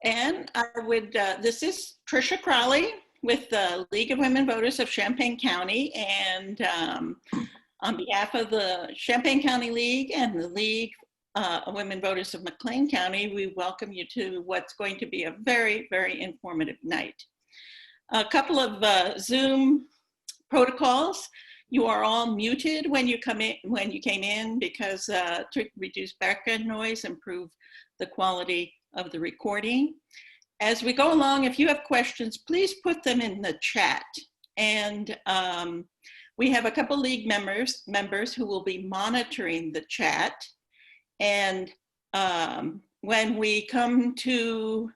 And I would, this is Tricia Crowley with the League of Women Voters of Champaign County. And on behalf of the Champaign County League and the League of Women Voters of McLean County, we welcome you to what's going to be a very, very informative night. A couple of Zoom protocols. You are all muted when you come in, when you came in, because to reduce background noise, improve the quality of the recording. As we go along, if you have questions, please put them in the chat. And we have a couple league members who will be monitoring the chat. And when we come to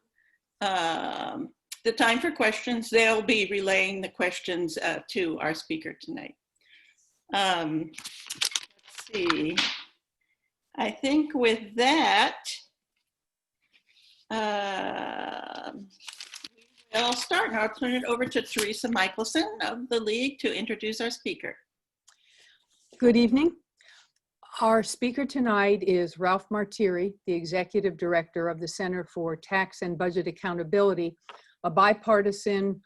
the time for questions, they'll be relaying the questions to our speaker tonight. Let's see. I think with that, we'll start. And I'll turn it over to Teresa Michelson of the League to introduce our speaker. Good evening. Our speaker tonight is Ralph Martire, the Executive Director of the Center for Tax and Budget Accountability, a bipartisan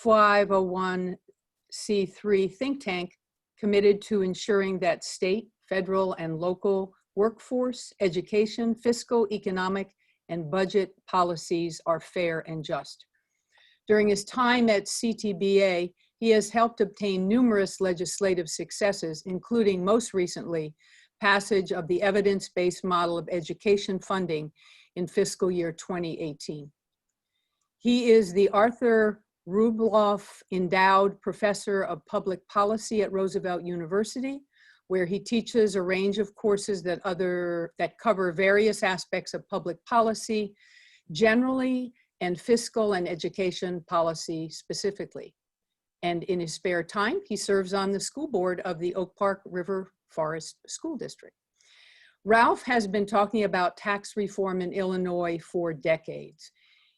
501c3 think tank committed to ensuring that state, federal, and local workforce, education, fiscal, economic, and budget policies are fair and just. During his time at CTBA, he has helped obtain numerous legislative successes, including most recently, passage of the evidence-based model of education funding in fiscal year 2018. He is the Arthur Rubloff Endowed Professor of Public Policy at Roosevelt University, where he teaches a range of courses that cover various aspects of public policy generally and fiscal and education policy specifically. And in his spare time, he serves on the school board of the Oak Park River Forest School District. Ralph has been talking about tax reform in Illinois for decades.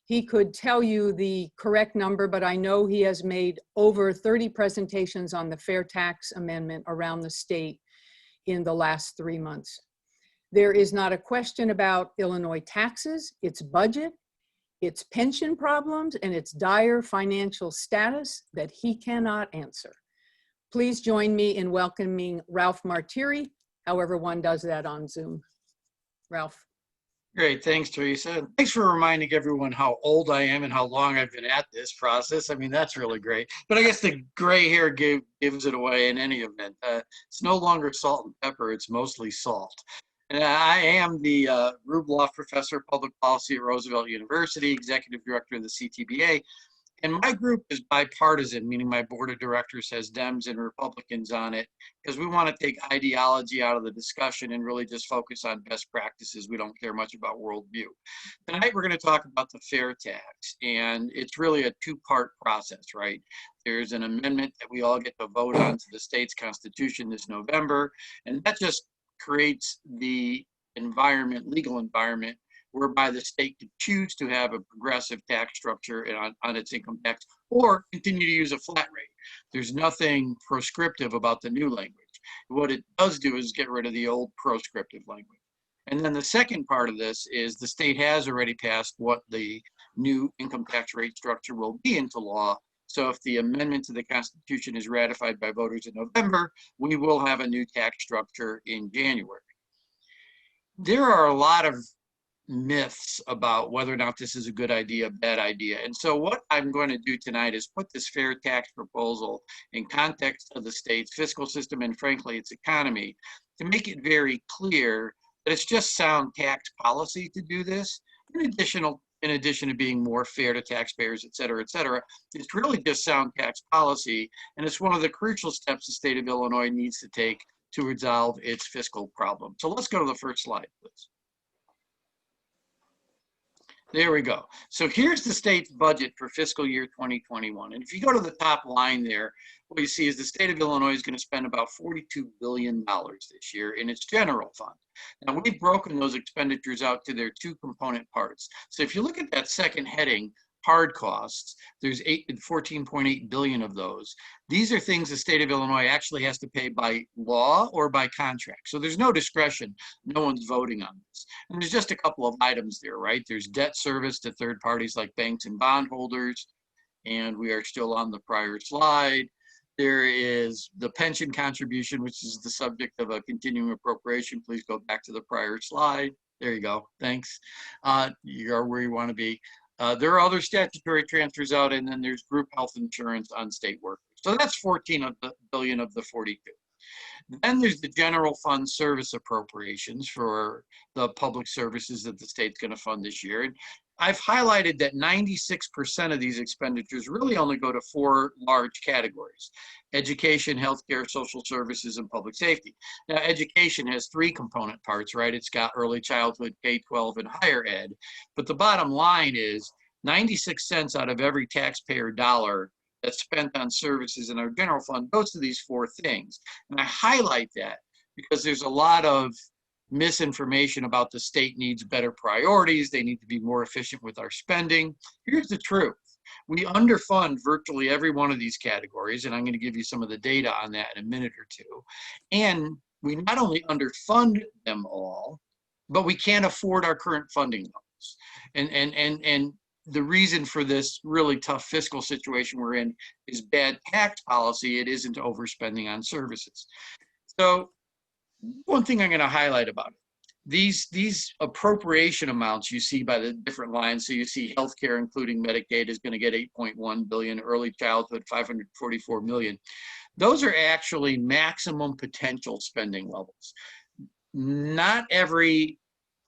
He could tell you the correct number, but I know he has made over 30 presentations on the Fair Tax Amendment around the state in the last 3 months. There is not a question about Illinois taxes, its budget, its pension problems, and its dire financial status that he cannot answer. Please join me in welcoming Ralph Martire, however one does that on Zoom. Ralph. Great, thanks, Teresa. Thanks for reminding everyone how old I am and how long I've been at this process. I mean, that's really great. But I guess the gray hair gives it away in any event. It's no longer salt and pepper, it's mostly salt. And I am the Rubloff Professor of Public Policy at Roosevelt University, Executive Director of the CTBA. And my group is bipartisan, meaning my board of directors has Dems and Republicans on it, because we want to take ideology out of the discussion and really just focus on best practices. We don't care much about worldview. Tonight, we're going to talk about the fair tax, and it's really a two-part process, right? There's an amendment that we all get to vote on to the state's constitution this November, and that just creates the environment, legal environment, whereby the state could choose to have a progressive tax structure on its income tax or continue to use a flat rate. There's nothing proscriptive about the new language. What it does do is get rid of the old proscriptive language. And then the second part of this is the state has already passed what the new income tax rate structure will be into law. So if the amendment to the Constitution is ratified by voters in November, we will have a new tax structure in January. There are a lot of myths about whether or not this is a good idea, bad idea. And so what I'm going to do tonight is put this fair tax proposal in context of the state's fiscal system and frankly its economy to make it very clear that it's just sound tax policy to do this. In addition to being more fair to taxpayers, et cetera, it's really just sound tax policy. And it's one of the crucial steps the state of Illinois needs to take to resolve its fiscal problem. So let's go to the first slide, please. There we go. So here's the state's budget for fiscal year 2021. And if you go to the top line there, what you see is the state of Illinois is going to spend about $42 billion this year in its general fund. Now, we've broken those expenditures out to their two component parts. So if you look at that second heading, hard costs. There's 14.8 billion of those. These are things the state of Illinois actually has to pay by law or by contract. So there's no discretion. No one's voting on this. And there's just a couple of items there, right? There's debt service to third parties like banks and bondholders. And we are still on the prior slide. There is the pension contribution, which is the subject of a continuing appropriation. Please go back to the prior slide. There you go. Thanks. You are where you want to be. There are other statutory transfers out, and then there's group health insurance on state workers. So that's 14 of the billion of the 42. Then there's the general fund service appropriations for the public services that the state's going to fund this year. And I've highlighted that 96% of these expenditures really only go to 4 large categories: education, healthcare, social services, and public safety. Now, education has 3 component parts, right? It's got early childhood, K-12, and higher ed. But the bottom line is 96 cents out of every taxpayer dollar that's spent on services in our general fund goes to these 4 things. And I highlight that because there's a lot of misinformation about the state needs better priorities. They need to be more efficient with our spending. Here's the truth. We underfund virtually every one of these categories, and I'm going to give you some of the data on that in a minute or two. And we not only underfund them all, but we can't afford our current funding levels. And the reason for this really tough fiscal situation we're in is bad tax policy. It isn't overspending on services. So one thing I'm going to highlight about it, these appropriation amounts you see by the different lines. So you see healthcare, including Medicaid, is going to get 8.1 billion, early childhood 544 million. Those are actually maximum potential spending levels. Not every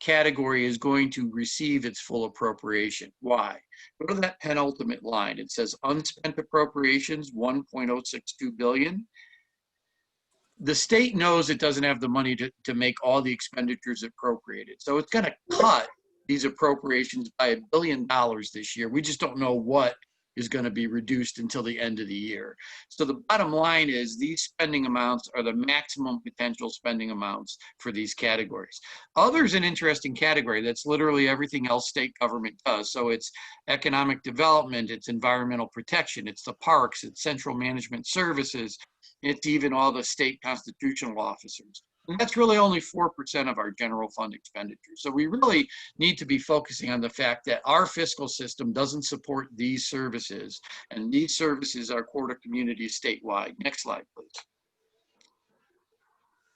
category is going to receive its full appropriation. Why? Go to that penultimate line. It says unspent appropriations, 1.062 billion. The state knows it doesn't have the money to make all the expenditures appropriated. So it's going to cut these appropriations by $1 billion this year. We just don't know what is going to be reduced until the end of the year. So the bottom line is these spending amounts are the maximum potential spending amounts for these categories. Other's an interesting category. That's literally everything else state government does. So it's economic development, it's environmental protection, it's the parks, it's central management services, it's even all the state constitutional officers. And that's really only 4% of our general fund expenditures. So we really need to be focusing on the fact that our fiscal system doesn't support these services, and these services are core to communities statewide. Next slide, please.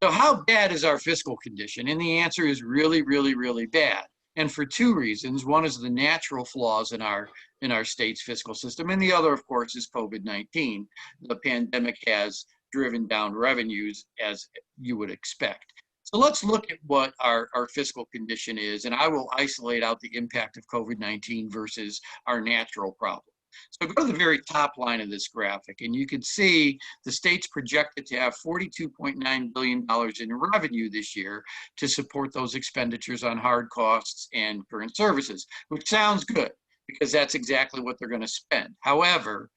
So how bad is our fiscal condition? And the answer is really, really, really bad. And for 2 reasons. One is the natural flaws in our state's fiscal system, and the other, of course, is COVID-19. The pandemic has driven down revenues, as you would expect. So let's look at what our fiscal condition is, and I will isolate out the impact of COVID-19 versus our natural problem. So go to the very top line of this graphic, and you can see the state's projected to have $42.9 billion in revenue this year to support those expenditures on hard costs and current services, which sounds good because that's exactly what they're going to spend. However,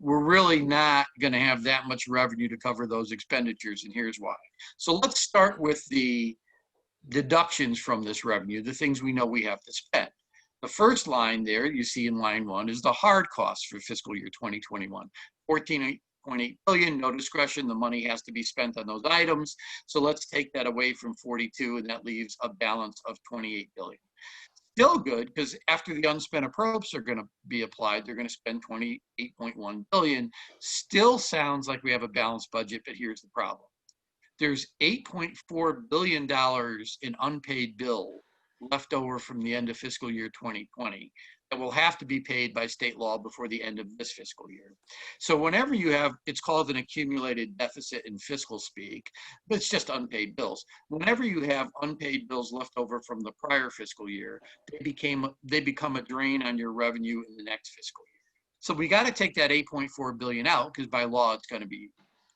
we're really not going to have that much revenue to cover those expenditures, and here's why. So let's start with the deductions from this revenue, the things we know we have to spend. The first line there you see in line 1 is the hard costs for fiscal year 2021, 14.8 billion, no discretion. The money has to be spent on those items. So let's take that away from 42, and that leaves a balance of 28 billion. Still good, because after the unspent appropes are going to be applied, they're going to spend 28.1 billion. Still sounds like we have a balanced budget, but here's the problem. There's $8.4 billion in unpaid bills left over from the end of fiscal year 2020 that will have to be paid by state law before the end of this fiscal year. So whenever you have, it's called an accumulated deficit in fiscal speak, but it's just unpaid bills. Whenever you have unpaid bills left over from the prior fiscal year, they become a drain on your revenue in the next fiscal year. So we got to take that 8.4 billion out, because by law it's going to be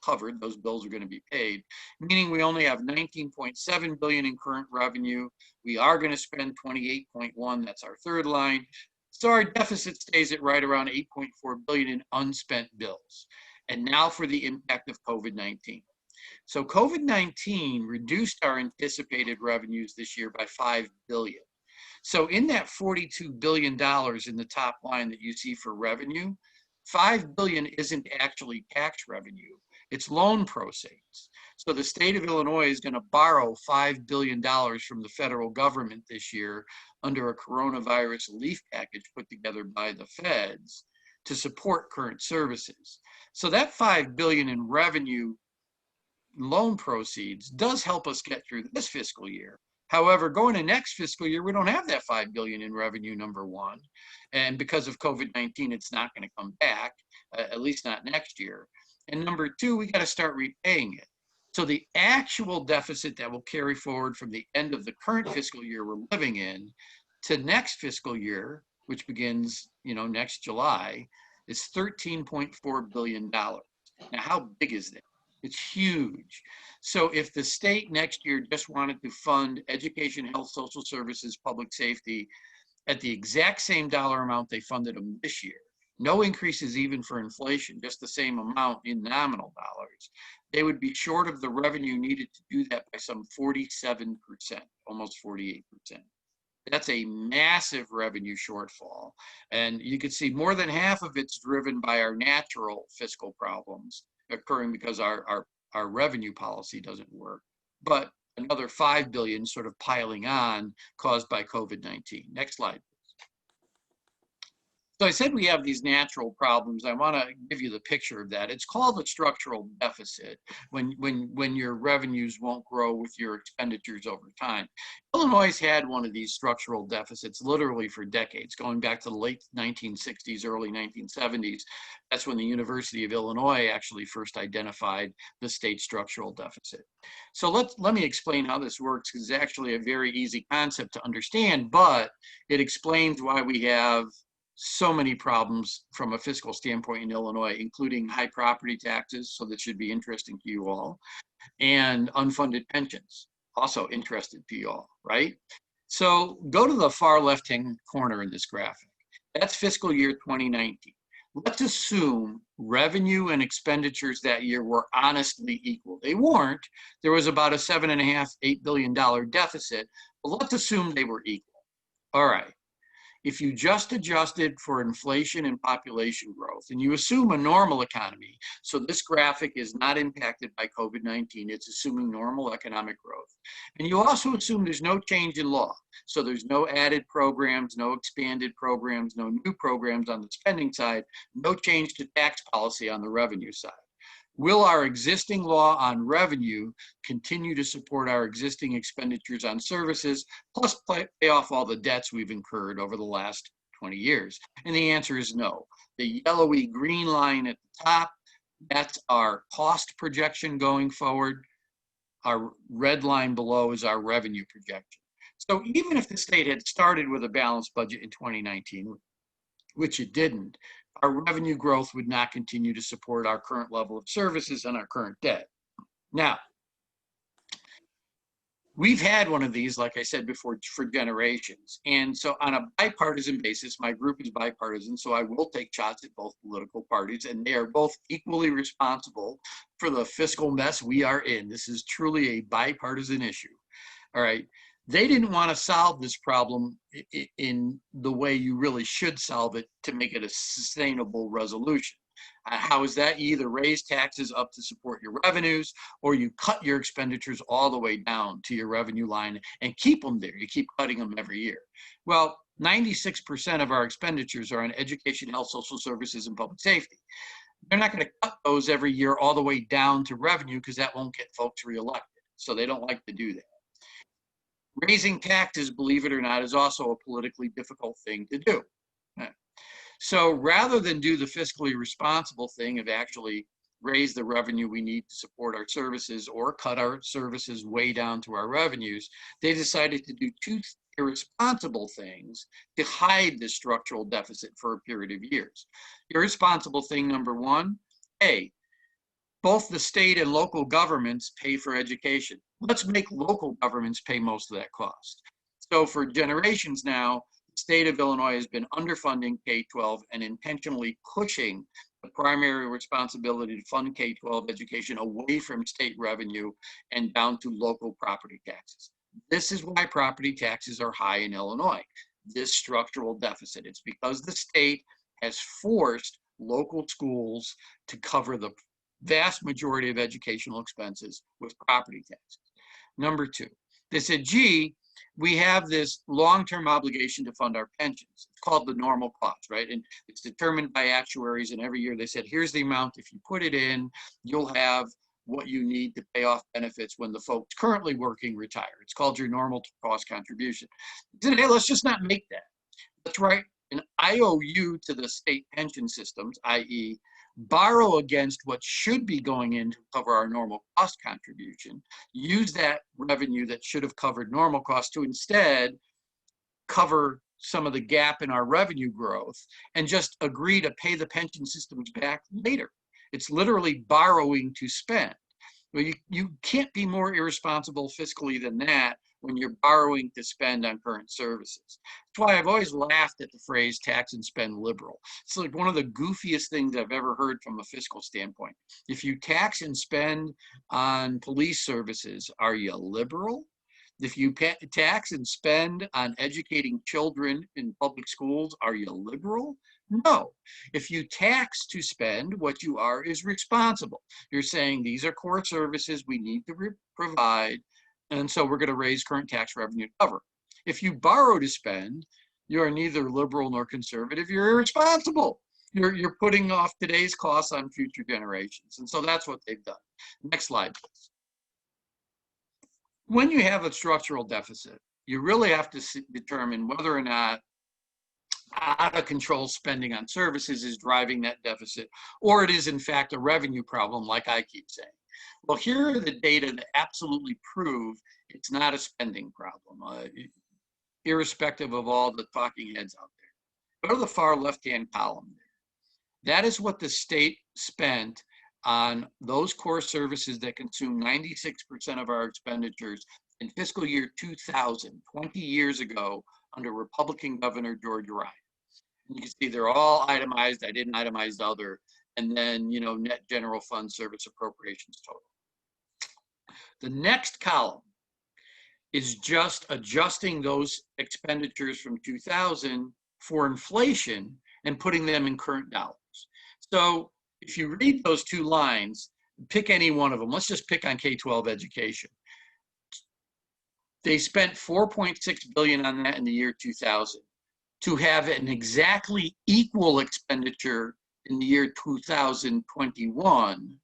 covered. Those bills are going to be paid, meaning we only have 19.7 billion in current revenue. We are going to spend 28.1. That's our third line. So our deficit stays at right around 8.4 billion in unspent bills. And now for the impact of COVID-19. So COVID-19 reduced our anticipated revenues this year by 5 billion. So in that $42 billion in the top line that you see for revenue, $5 billion isn't actually tax revenue, it's loan proceeds. So the state of Illinois is going to borrow $5 billion from the federal government this year under a coronavirus relief package put together by the feds to support current services. So that $5 billion in revenue loan proceeds does help us get through this fiscal year. However, going to next fiscal year, we don't have that $5 billion in revenue, number one. And because of COVID-19, it's not going to come back, at least not next year. And number two, we got to start repaying it. So the actual deficit that will carry forward from the end of the current fiscal year we're living in to next fiscal year, which begins, next July, is $13.4 billion. Now, how big is that? It's huge. So if the state next year just wanted to fund education, health, social services, public safety at the exact same dollar amount they funded them this year, no increases even for inflation, just the same amount in nominal dollars, they would be short of the revenue needed to do that by some 47%, almost 48%. That's a massive revenue shortfall. And you can see more than half of it's driven by our natural fiscal problems occurring because our revenue policy doesn't work. But another $5 billion sort of piling on caused by COVID-19. Next slide. So I said we have these natural problems. I want to give you the picture of that. It's called a structural deficit when your revenues won't grow with your expenditures over time. Illinois had one of these structural deficits literally for decades, going back to the late 1960s, early 1970s. That's when the University of Illinois actually first identified the state structural deficit. So let me explain how this works, because it's actually a very easy concept to understand, but it explains why we have so many problems from a fiscal standpoint in Illinois, including high property taxes, so that should be interesting to you all, and unfunded pensions, also interested to you all, right? So go to the far left-hand corner in this graphic. That's fiscal year 2019. Let's assume revenue and expenditures that year were honestly equal. They weren't. There was about a $7.5, $8 billion deficit, but let's assume they were equal. All right. If you just adjusted for inflation and population growth, and you assume a normal economy, so this graphic is not impacted by COVID-19, it's assuming normal economic growth. And you also assume there's no change in law. So there's no added programs, no expanded programs, no new programs on the spending side, no change to tax policy on the revenue side. Will our existing law on revenue continue to support our existing expenditures on services, plus pay off all the debts we've incurred over the last 20 years? And the answer is no. The yellowy green line at the top, that's our cost projection going forward. Our red line below is our revenue projection. So even if the state had started with a balanced budget in 2019, which it didn't, our revenue growth would not continue to support our current level of services and our current debt. Now, we've had one of these, like I said before, for generations. And so on a bipartisan basis, my group is bipartisan, so I will take shots at both political parties, and they are both equally responsible for the fiscal mess we are in. This is truly a bipartisan issue. All right. They didn't want to solve this problem in the way you really should solve it to make it a sustainable resolution. How is that? You either raise taxes up to support your revenues, or you cut your expenditures all the way down to your revenue line and keep them there. You keep cutting them every year. Well, 96% of our expenditures are on education, health, social services, and public safety. They're not going to cut those every year all the way down to revenue, because that won't get folks reelected. So they don't like to do that. Raising taxes, believe it or not, is also a politically difficult thing to do. So rather than do the fiscally responsible thing of actually raise the revenue we need to support our services or cut our services way down to our revenues, they decided to do two irresponsible things to hide this structural deficit for a period of years. Irresponsible thing number one, A, both the state and local governments pay for education. Let's make local governments pay most of that cost. So for generations now, the state of Illinois has been underfunding K-12 and intentionally pushing the primary responsibility to fund K-12 education away from state revenue and down to local property taxes. This is why property taxes are high in Illinois, this structural deficit. It's because the state has forced local schools to cover the vast majority of educational expenses with property taxes. Number two, they said, gee, we have this long-term obligation to fund our pensions. It's called the normal cost, right? And it's determined by actuaries, and every year they said, here's the amount. If you put it in, you'll have what you need to pay off benefits when the folks currently working retire. It's called your normal cost contribution. Hey, let's just not make that. Let's write an IOU to the state pension systems, i.e., borrow against what should be going in to cover our normal cost contribution, use that revenue that should have covered normal costs to instead cover some of the gap in our revenue growth, and just agree to pay the pension systems back later. It's literally borrowing to spend. Well, you can't be more irresponsible fiscally than that when you're borrowing to spend on current services. That's why I've always laughed at the phrase tax and spend liberal. It's like one of the goofiest things I've ever heard from a fiscal standpoint. If you tax and spend on police services, are you liberal? If you tax and spend on educating children in public schools, are you liberal? No. If you tax to spend, what you are is responsible. You're saying these are core services we need to provide, and so we're going to raise current tax revenue to cover. If you borrow to spend, you're neither liberal nor conservative, you're irresponsible. You're putting off today's costs on future generations. And so that's what they've done. Next slide, please. When you have a structural deficit, you really have to determine whether or not out of control spending on services is driving that deficit, or it is in fact a revenue problem, like I keep saying. Well, here are the data that absolutely prove it's not a spending problem, irrespective of all the talking heads out there. Go to the far left-hand column there. That is what the state spent on those core services that consume 96% of our expenditures in fiscal year 2000, 20 years ago, under Republican Governor George Reliance. You can see they're all itemized. I didn't itemize other, and then, you know, net general fund service appropriations total. The next column is just adjusting those expenditures from 2000 for inflation and putting them in current dollars. So if you read those two lines, pick any one of them. Let's just pick on K-12 education. They spent $4.6 billion on that in the year 2000. To have an exactly equal expenditure in the year 2021,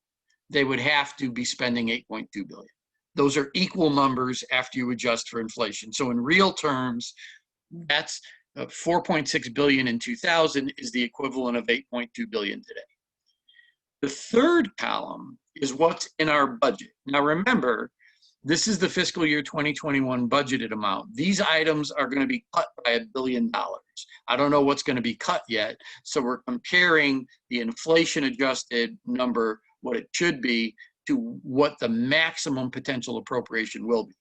they would have to be spending $8.2 billion. Those are equal numbers after you adjust for inflation. So in real terms, that's $4.6 billion in 2000 is the equivalent of $8.2 billion today. The third column is what's in our budget. Now remember, this is the fiscal year 2021 budgeted amount. These items are going to be cut by $1 billion. I don't know what's going to be cut yet. So we're comparing the inflation adjusted number, what it should be, to what the maximum potential appropriation will be.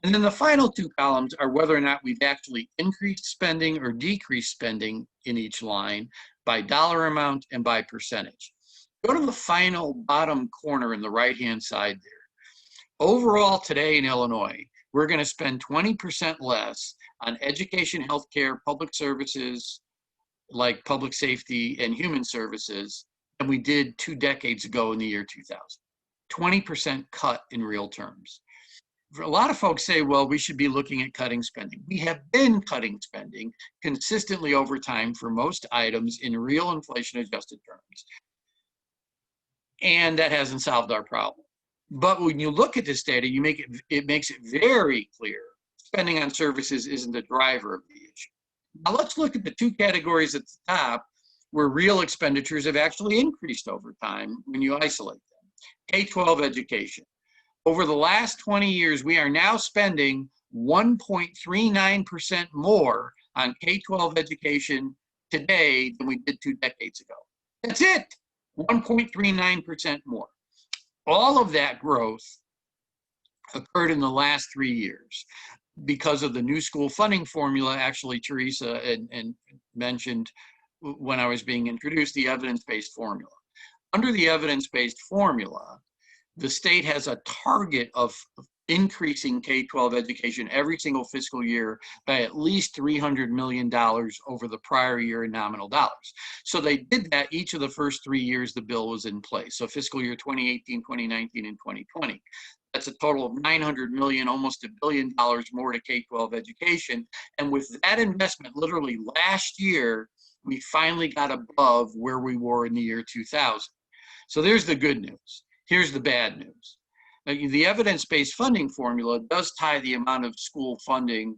And then the final two columns are whether or not we've actually increased spending or decreased spending in each line by dollar amount and by percentage. Go to the final bottom corner in the right-hand side there. Overall today in Illinois, we're going to spend 20% less on education, healthcare, public services like public safety and human services than we did 2 decades ago in the year 2000. 20% cut in real terms. A lot of folks say, well, we should be looking at cutting spending. We have been cutting spending consistently over time for most items in real inflation adjusted terms. And that hasn't solved our problem. But when you look at this data, it makes it very clear spending on services isn't the driver of the issue. Now let's look at the two categories at the top where real expenditures have actually increased over time when you isolate them. K-12 education. Over the last 20 years, we are now spending 1.39% more on K-12 education today than we did 2 decades ago. That's it, 1.39% more. All of that growth occurred in the last 3 years because of the new school funding formula. Actually, Teresa and mentioned when I was being introduced, the evidence-based formula. Under the evidence-based formula, the state has a target of increasing K-12 education every single fiscal year by at least $300 million over the prior year in nominal dollars. So they did that each of the first 3 years the bill was in place. So fiscal year 2018, 2019, and 2020. That's a total of $900 million, almost $1 billion more to K-12 education. And with that investment, literally last year, we finally got above where we were in the year 2000. So there's the good news. Here's the bad news. Now, the evidence-based funding formula does tie the amount of school funding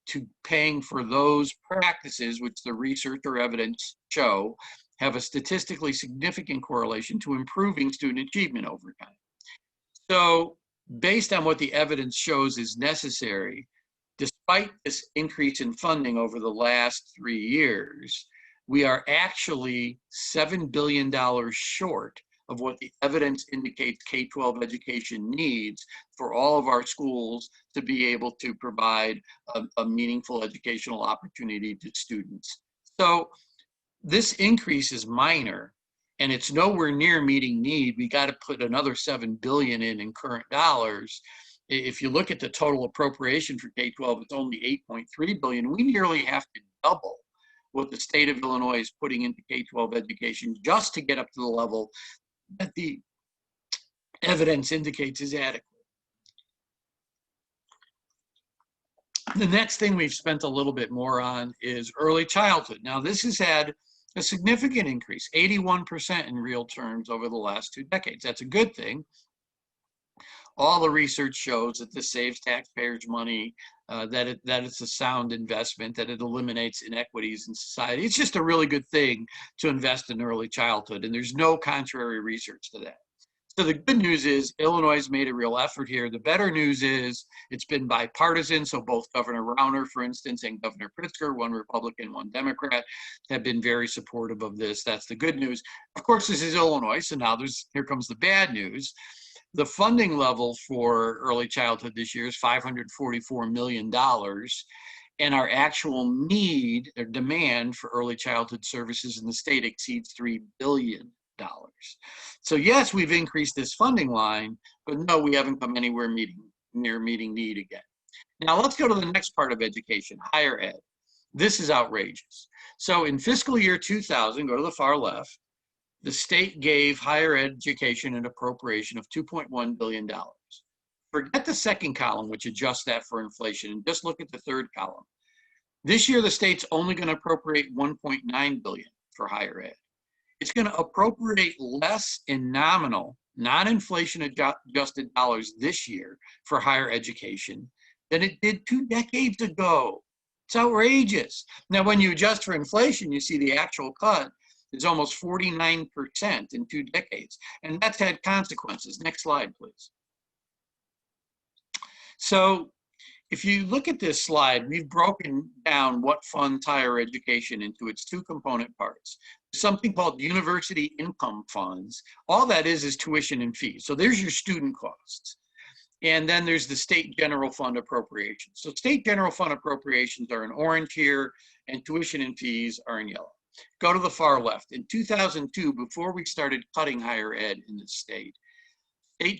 to paying for those practices which the research or evidence show have a statistically significant correlation to improving student achievement over time. So based on what the evidence shows is necessary, despite this increase in funding over the last 3 years, we are actually $7 billion short of what the evidence indicates K-12 education needs for all of our schools to be able to provide a meaningful educational opportunity to students. So this increase is minor, and it's nowhere near meeting need. We got to put another $7 billion in current dollars. If you look at the total appropriation for K-12, it's only $8.3 billion. We nearly have to double what the state of Illinois is putting into K-12 education just to get up to the level that the evidence indicates is adequate. The next thing we've spent a little bit more on is early childhood. Now, this has had a significant increase, 81% in real terms over the last 2 decades. That's a good thing. All the research shows that this saves taxpayers money, that it's a sound investment, that it eliminates inequities in society. It's just a really good thing to invest in early childhood, and there's no contrary research to that. So the good news is Illinois has made a real effort here. The better news is it's been bipartisan. So both Governor Rauner, for instance, and Governor Pritzker, one Republican, one Democrat, have been very supportive of this. That's the good news. Of course, this is Illinois. So now here comes the bad news. The funding level for early childhood this year is $544 million. And our actual need or demand for early childhood services in the state exceeds $3 billion. So yes, we've increased this funding line, but no, we haven't come anywhere near meeting need again. Now let's go to the next part of education, higher ed. This is outrageous. So in fiscal year 2000, go to the far left, the state gave higher education an appropriation of $2.1 billion. Forget the second column, which adjusts that for inflation, and just look at the third column. This year, the state's only going to appropriate $1.9 billion for higher ed. It's going to appropriate less in nominal, non-inflation adjusted dollars this year for higher education than it did 2 decades ago. It's outrageous. Now, when you adjust for inflation, you see the actual cut is almost 49% in 2 decades. And that's had consequences. Next slide, please. So if you look at this slide, we've broken down what funds higher education into its 2 component parts. Something called university income funds. All that is tuition and fees. So there's your student costs. And then there's the state general fund appropriations. So state general fund appropriations are in orange here, and tuition and fees are in yellow. Go to the far left. In 2002, before we started cutting higher ed in the state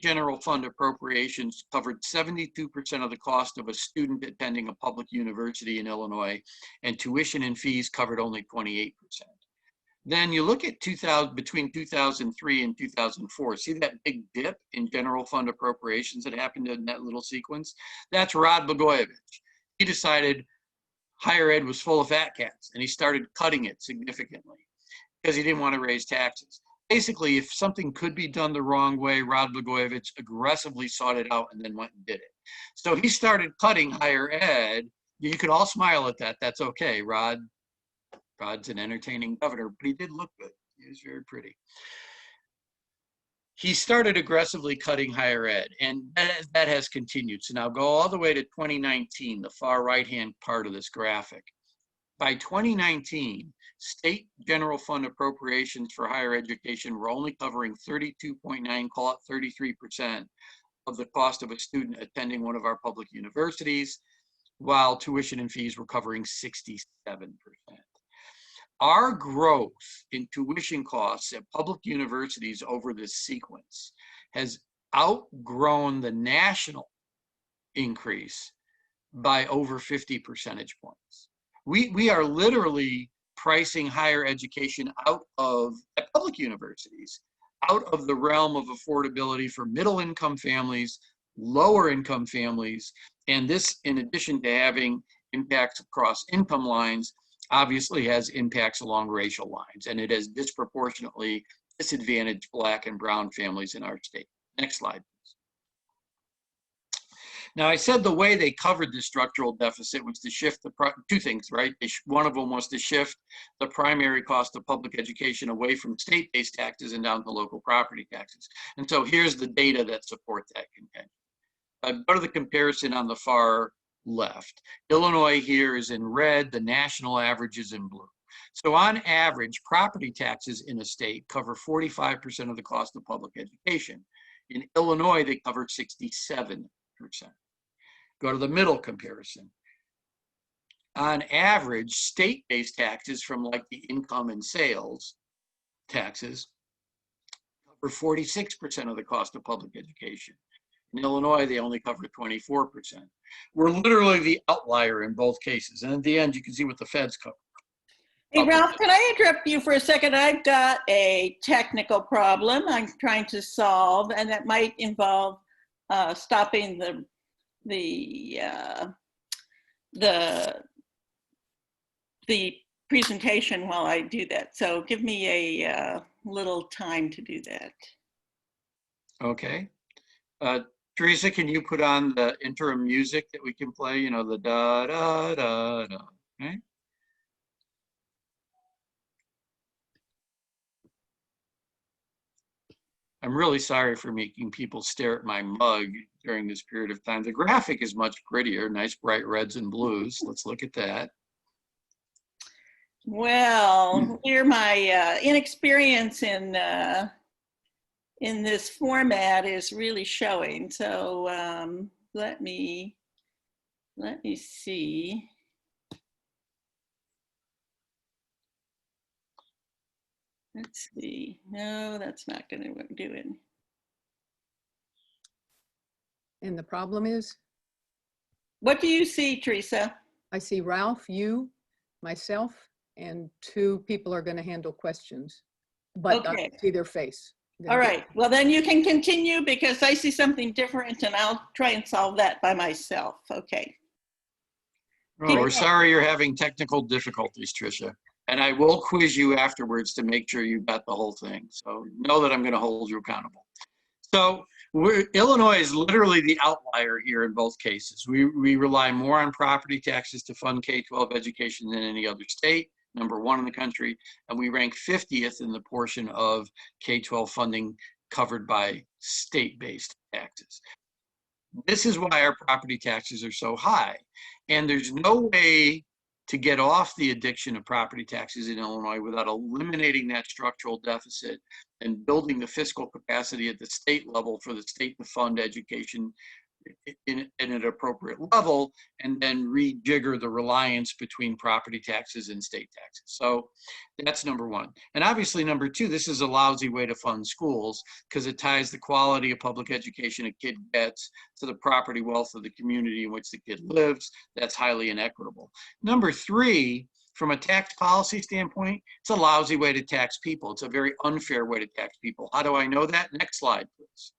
general fund appropriations covered 72% of the cost of a student attending a public university in Illinois, and tuition and fees covered only 28%. Then you look at between 2003 and 2004, see that big dip in general fund appropriations that happened in that little sequence? That's Rod Blagojevich. He decided higher ed was full of fat cats, and he started cutting it significantly because he didn't want to raise taxes. Basically, if something could be done the wrong way, Rod Blagojevich aggressively sought it out and then went and did it. So he started cutting higher ed. You could all smile at that. That's okay. Rod's an entertaining governor, but he did look good. He was very pretty. He started aggressively cutting higher ed, and that has continued. So now go all the way to 2019, the far right-hand part of this graphic. By 2019, state general fund appropriations for higher education were only covering 32.9, call it 33% of the cost of a student attending one of our public universities, while tuition and fees were covering 67%. Our growth in tuition costs at public universities over this sequence has outgrown the national increase by over 50 percentage points. We are literally pricing higher education out of, at public universities, out of the realm of affordability for middle income families, lower income families, and this, in addition to having impacts across income lines, obviously has impacts along racial lines, and it has disproportionately disadvantaged Black and brown families in our state. Next slide. Now, I said the way they covered the structural deficit was to shift the two things, right? One of them was to shift the primary cost of public education away from state-based taxes and down to local property taxes. And so here's the data that support that contention. Go to the comparison on the far left. Illinois here is in red, the national average is in blue. So on average, property taxes in a state cover 45% of the cost of public education. In Illinois, they cover 67%. Go to the middle comparison. On average, state-based taxes from like the income and sales taxes cover 46% of the cost of public education. In Illinois, they only cover 24%. We're literally the outlier in both cases. And at the end, you can see what the feds cover. Hey, Ralph, can I interrupt you for a second? I've got a technical problem I'm trying to solve, and that might involve stopping the presentation while I do that. So give me a little time to do that. Okay. Teresa, can you put on the interim music that we can play? You know, the da da da da. Okay. I'm really sorry for making people stare at my mug during this period of time. The graphic is much grittier, nice bright reds and blues. Let's look at that. Well, here my inexperience in this format is really showing. So let me see. Let's see. No, that's not going to do it. And the problem is, What do you see, Teresa? I see Ralph, you, myself, and two people are going to handle questions, but I Okay. don't see their face. All right. Well, then you can continue because I see something different and I'll try and solve that by myself. Okay. Oh, we're sorry you're having technical difficulties, Tricia. And I will quiz you afterwards to make sure you got the whole thing. So know that I'm going to hold you accountable. So Illinois is literally the outlier here in both cases. We rely more on property taxes to fund K-12 education than any other state, #1 in the country, and we rank 50th in the portion of K-12 funding covered by state-based taxes. This is why our property taxes are so high. And there's no way to get off the addiction of property taxes in Illinois without eliminating that structural deficit and building the fiscal capacity at the state level for the state to fund education in an appropriate level, and then rejigger the reliance between property taxes and state taxes. So that's #1. And obviously #2, this is a lousy way to fund schools because it ties the quality of public education a kid gets to the property wealth of the community in which the kid lives. That's highly inequitable. #3, from a tax policy standpoint, it's a lousy way to tax people. It's a very unfair way to tax people. How do I know that? Next slide, please.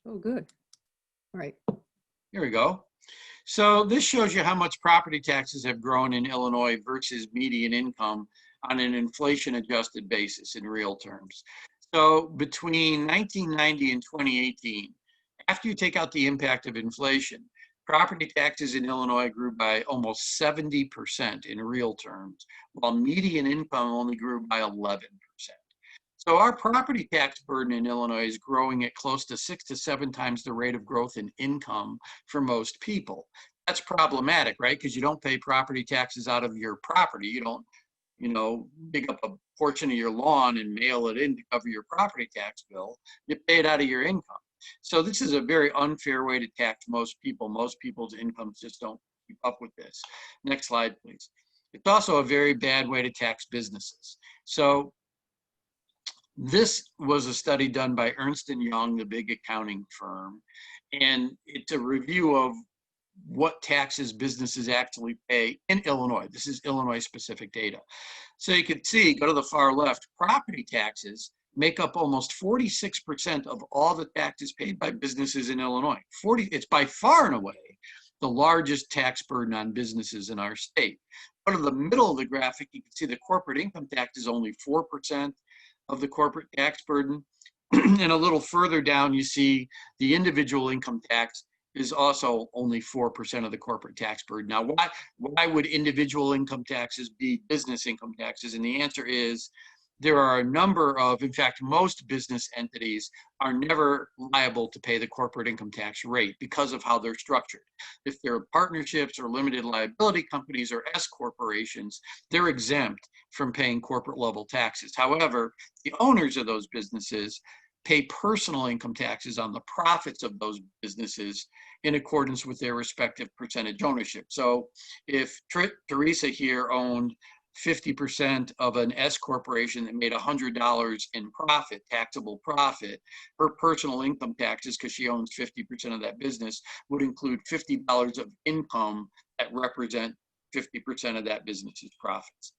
Oh, good. All right. Here we go. So this shows you how much property taxes have grown in Illinois versus median income on an inflation-adjusted basis in real terms. So between 1990 and 2018, after you take out the impact of inflation, property taxes in Illinois grew by almost 70% in real terms, while median income only grew by 11%. So our property tax burden in Illinois is growing at close to 6 to 7 times the rate of growth in income for most people. That's problematic, right? Because you don't pay property taxes out of your property. You don't, dig up a portion of your lawn and mail it in to cover your property tax bill. You pay it out of your income. So this is a very unfair way to tax most people. Most people's incomes just don't keep up with this. Next slide, please. It's also a very bad way to tax businesses. So This was a study done by Ernst & Young, the big accounting firm, and it's a review of what taxes businesses actually pay in Illinois. This is Illinois specific data. So you can see, go to the far left, property taxes make up almost 46% of all the taxes paid by businesses in Illinois. It's by far and away the largest tax burden on businesses in our state. Go to the middle of the graphic, you can see the corporate income tax is only 4% of the corporate tax burden. And a little further down, you see the individual income tax is also only 4% of the corporate tax burden. Now, why would individual income taxes be business income taxes? And the answer is there are a number of, in fact, most business entities are never liable to pay the corporate income tax rate because of how they're structured. If they're partnerships or limited liability companies or S corporations, they're exempt from paying corporate level taxes. However, the owners of those businesses pay personal income taxes on the profits of those businesses in accordance with their respective percentage ownership. So if Teresa here owned 50% of an S corporation that made $100 in profit, taxable profit, her personal income taxes, because she owns 50% of that business, would include $50 of income that represent 50% of that business's profits.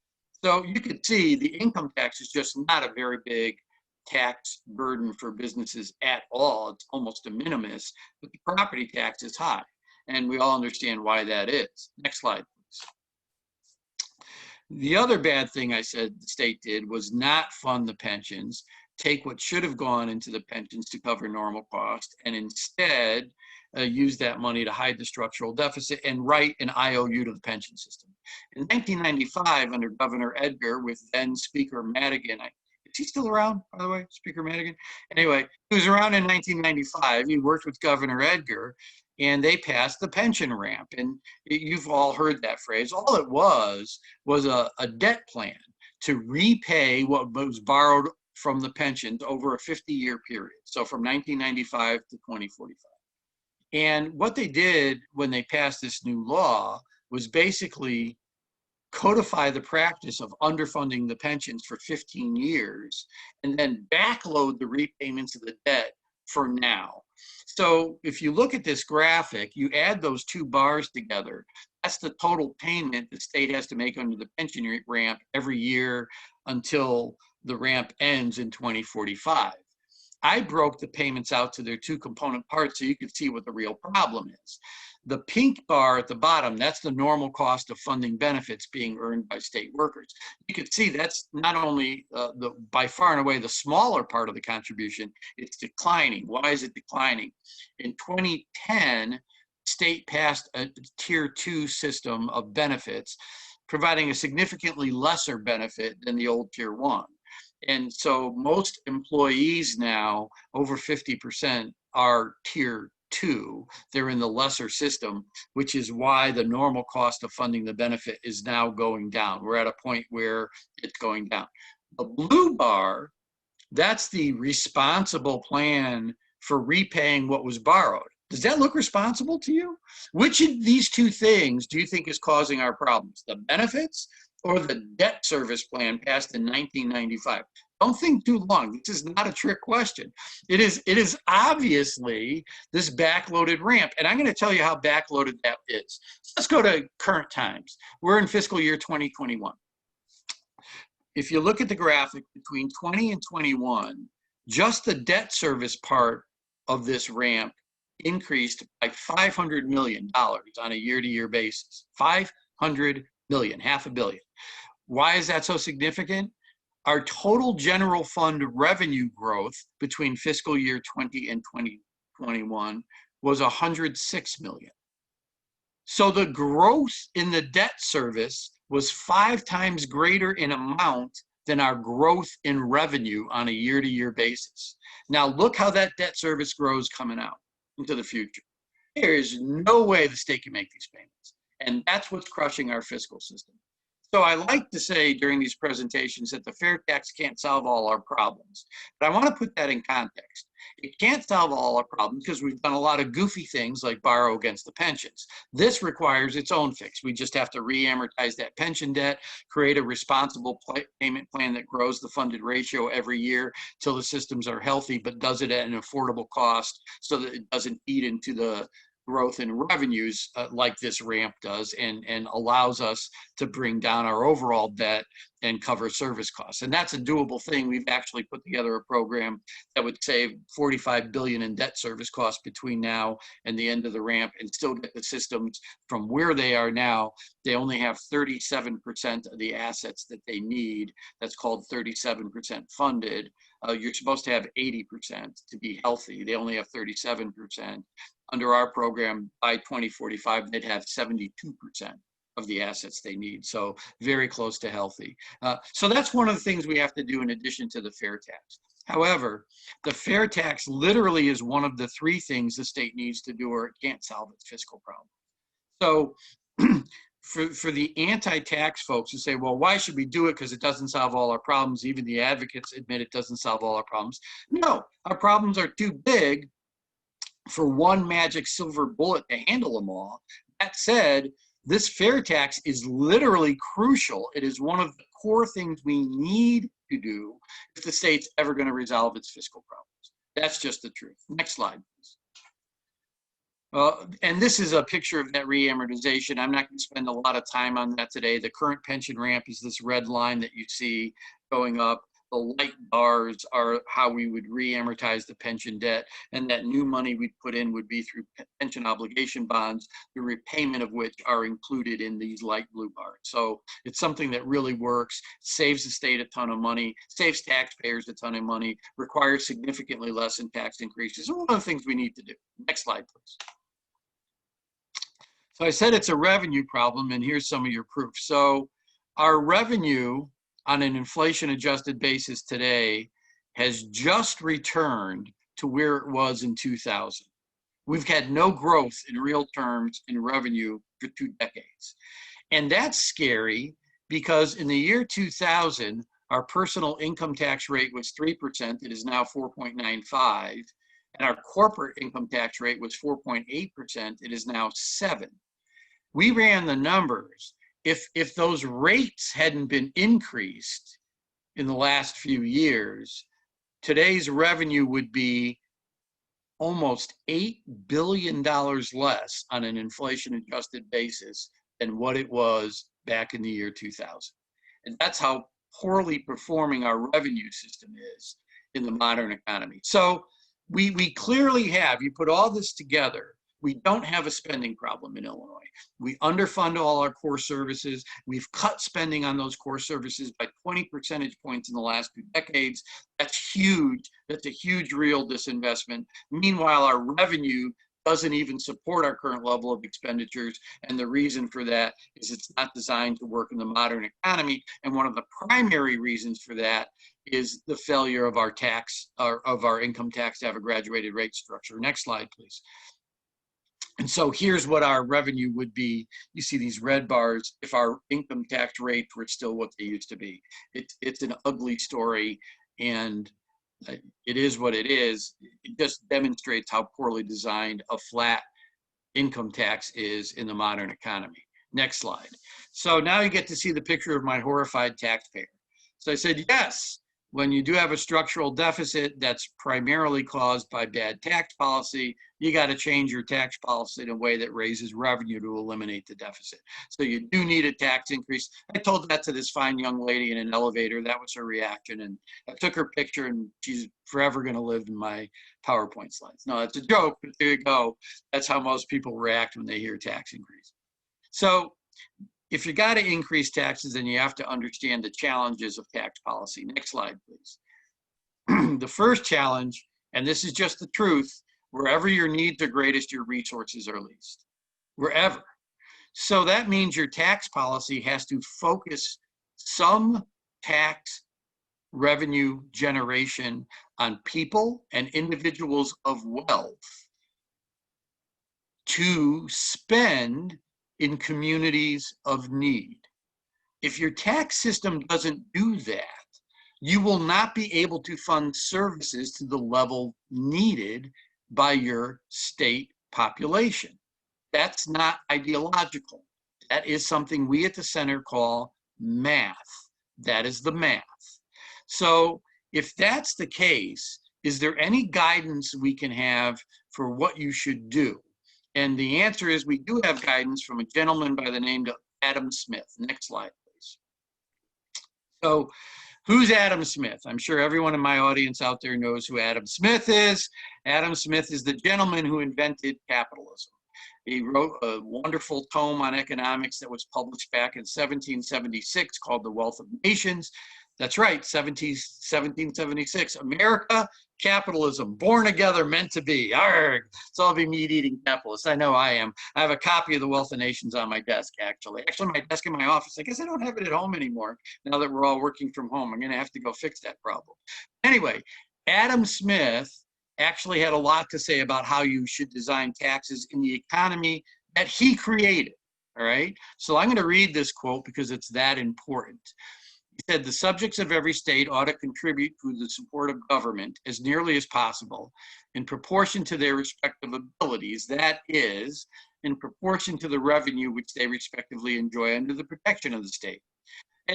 So you can see the income tax is just not a very big tax burden for businesses at all. It's almost de minimis, but the property tax is high. And we all understand why that is. Next slide, please. The other bad thing I said the state did was not fund the pensions, take what should have gone into the pensions to cover normal cost, and instead use that money to hide the structural deficit and write an IOU to the pension system. In 1995, under Governor Edgar, with then Speaker Madigan, is he still around, by the way, Speaker Madigan? Anyway, he was around in 1995. He worked with Governor Edgar, and they passed the pension ramp. And you've all heard that phrase. All it was a debt plan to repay what was borrowed from the pensions over a 50-year period. So from 1995 to 2045. And what they did when they passed this new law was basically codify the practice of underfunding the pensions for 15 years and then backload the repayments of the debt for now. So if you look at this graphic, you add those two bars together, that's the total payment the state has to make under the pension ramp every year until the ramp ends in 2045. I broke the payments out to their two component parts so you can see what the real problem is. The pink bar at the bottom, that's the normal cost of funding benefits being earned by state workers. You can see that's not only by far and away the smaller part of the contribution, it's declining. Why is it declining? In 2010, state passed a tier 2 system of benefits, providing a significantly lesser benefit than the old tier 1. And so most employees now, over 50%, are tier 2. They're in the lesser system, which is why the normal cost of funding the benefit is now going down. We're at a point where it's going down. The blue bar, that's the responsible plan for repaying what was borrowed. Does that look responsible to you? Which of these two things do you think is causing our problems? The benefits or the debt service plan passed in 1995? Don't think too long. This is not a trick question. It is obviously this backloaded ramp. And I'm going to tell you how backloaded that is. So let's go to current times. We're in fiscal year 2021. If you look at the graphic between 20 and 21, just the debt service part of this ramp increased by $500 million on a year-to-year basis. $500 million, $500 million. Why is that so significant? Our total general fund revenue growth between fiscal year 20 and 2021 was $106 million. So the growth in the debt service was 5 times greater in amount than our growth in revenue on a year-to-year basis. Now look how that debt service grows coming out into the future. There is no way the state can make these payments. And that's what's crushing our fiscal system. So I like to say during these presentations that the fair tax can't solve all our problems, but I want to put that in context. It can't solve all our problems because we've done a lot of goofy things like borrow against the pensions. This requires its own fix. We just have to re-amortize that pension debt, create a responsible payment plan that grows the funded ratio every year till the systems are healthy, but does it at an affordable cost so that it doesn't eat into the growth in revenues like this ramp does, and allows us to bring down our overall debt and cover service costs. And that's a doable thing. We've actually put together a program that would save $45 billion in debt service costs between now and the end of the ramp and still get the systems from where they are now. They only have 37% of the assets that they need. That's called 37% funded. You're supposed to have 80% to be healthy. They only have 37%. Under our program, by 2045, they'd have 72% of the assets they need. So very close to healthy. So that's one of the things we have to do in addition to the fair tax. However, the fair tax literally is one of the three things the state needs to do or it can't solve its fiscal problem. So for the anti-tax folks who say, well, why should we do it? Because it doesn't solve all our problems. Even the advocates admit it doesn't solve all our problems. No, our problems are too big for one magic silver bullet to handle them all. That said, this fair tax is literally crucial. It is one of the core things we need to do if the state's ever going to resolve its fiscal problems. That's just the truth. Next slide, please. And this is a picture of that re-amortization. I'm not going to spend a lot of time on that today. The current pension ramp is this red line that you see going up. The light bars are how we would re-amortize the pension debt, and that new money we'd put in would be through pension obligation bonds, the repayment of which are included in these light blue bars. So it's something that really works, saves the state a ton of money, saves taxpayers a ton of money, requires significantly less in tax increases. One of the things we need to do. Next slide, please. So I said it's a revenue problem, and here's some of your proof. So our revenue on an inflation-adjusted basis today has just returned to where it was in 2000. We've had no growth in real terms in revenue for 2 decades. And that's scary because in the year 2000, our personal income tax rate was 3%. It is now 4.95. And our corporate income tax rate was 4.8%. It is now 7%. We ran the numbers. If those rates hadn't been increased in the last few years, today's revenue would be almost $8 billion less on an inflation-adjusted basis than what it was back in the year 2000. And that's how poorly performing our revenue system is in the modern economy. So we clearly have, you put all this together, we don't have a spending problem in Illinois. We underfund all our core services. We've cut spending on those core services by 20 percentage points in the last 2 decades. That's huge. That's a huge real disinvestment. Meanwhile, our revenue doesn't even support our current level of expenditures. And the reason for that is it's not designed to work in the modern economy. And one of the primary reasons for that is the failure of our tax, of our income tax to have a graduated rate structure. Next slide, please. And so here's what our revenue would be. You see these red bars if our income tax rates were still what they used to be. It's an ugly story, and it is what it is. It just demonstrates how poorly designed a flat income tax is in the modern economy. Next slide. So now you get to see the picture of my horrified taxpayer. So I said, yes, when you do have a structural deficit that's primarily caused by bad tax policy, you got to change your tax policy in a way that raises revenue to eliminate the deficit. So you do need a tax increase. I told that to this fine young lady in an elevator. That was her reaction. And I took her picture, and she's forever going to live in my PowerPoint slides. No, that's a joke, but there you go. That's how most people react when they hear tax increase. So if you got to increase taxes, then you have to understand the challenges of tax policy. Next slide, please. The first challenge, and this is just the truth, wherever your needs are greatest, your resources are least. Wherever. So that means your tax policy has to focus some tax revenue generation on people and individuals of wealth to spend in communities of need. If your tax system doesn't do that, you will not be able to fund services to the level needed by your state population. That's not ideological. That is something we at the center call math. That is the math. So if that's the case, is there any guidance we can have for what you should do? And the answer is we do have guidance from a gentleman by the name of Adam Smith. Next slide, please. So who's Adam Smith? I'm sure everyone in my audience out there knows who Adam Smith is. Adam Smith is the gentleman who invented capitalism. He wrote a wonderful tome on economics that was published back in 1776 called The Wealth of Nations. That's right, 1776. America, capitalism, born together, meant to be. Arg! So I'll be meat-eating capitalist. I know I am. I have a copy of The Wealth of Nations on my desk, actually. Actually, my desk in my office. I guess I don't have it at home anymore now that we're all working from home. I'm going to have to go fix that problem. Anyway, Adam Smith actually had a lot to say about how you should design taxes in the economy that he created, all right? So I'm going to read this quote because it's that important. He said, the subjects of every state ought to contribute to the support of government as nearly as possible in proportion to their respective abilities, that is, in proportion to the revenue which they respectively enjoy under the protection of the state.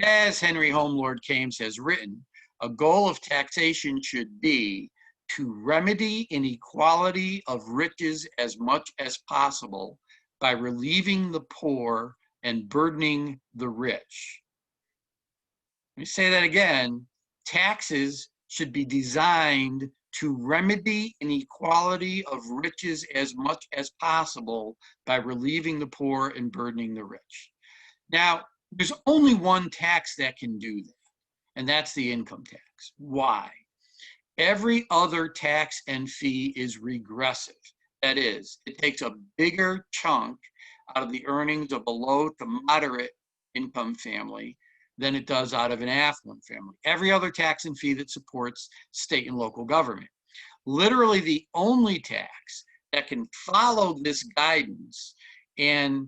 As Henry Home Lord Keynes has written, a goal of taxation should be to remedy inequality of riches as much as possible by relieving the poor and burdening the rich. Let me say that again. Taxes should be designed to remedy inequality of riches as much as possible by relieving the poor and burdening the rich. Now, there's only one tax that can do that, and that's the income tax. Why? Every other tax and fee is regressive. That is, it takes a bigger chunk out of the earnings of a low to moderate income family than it does out of an affluent family. Every other tax and fee that supports state and local government. Literally the only tax that can follow this guidance and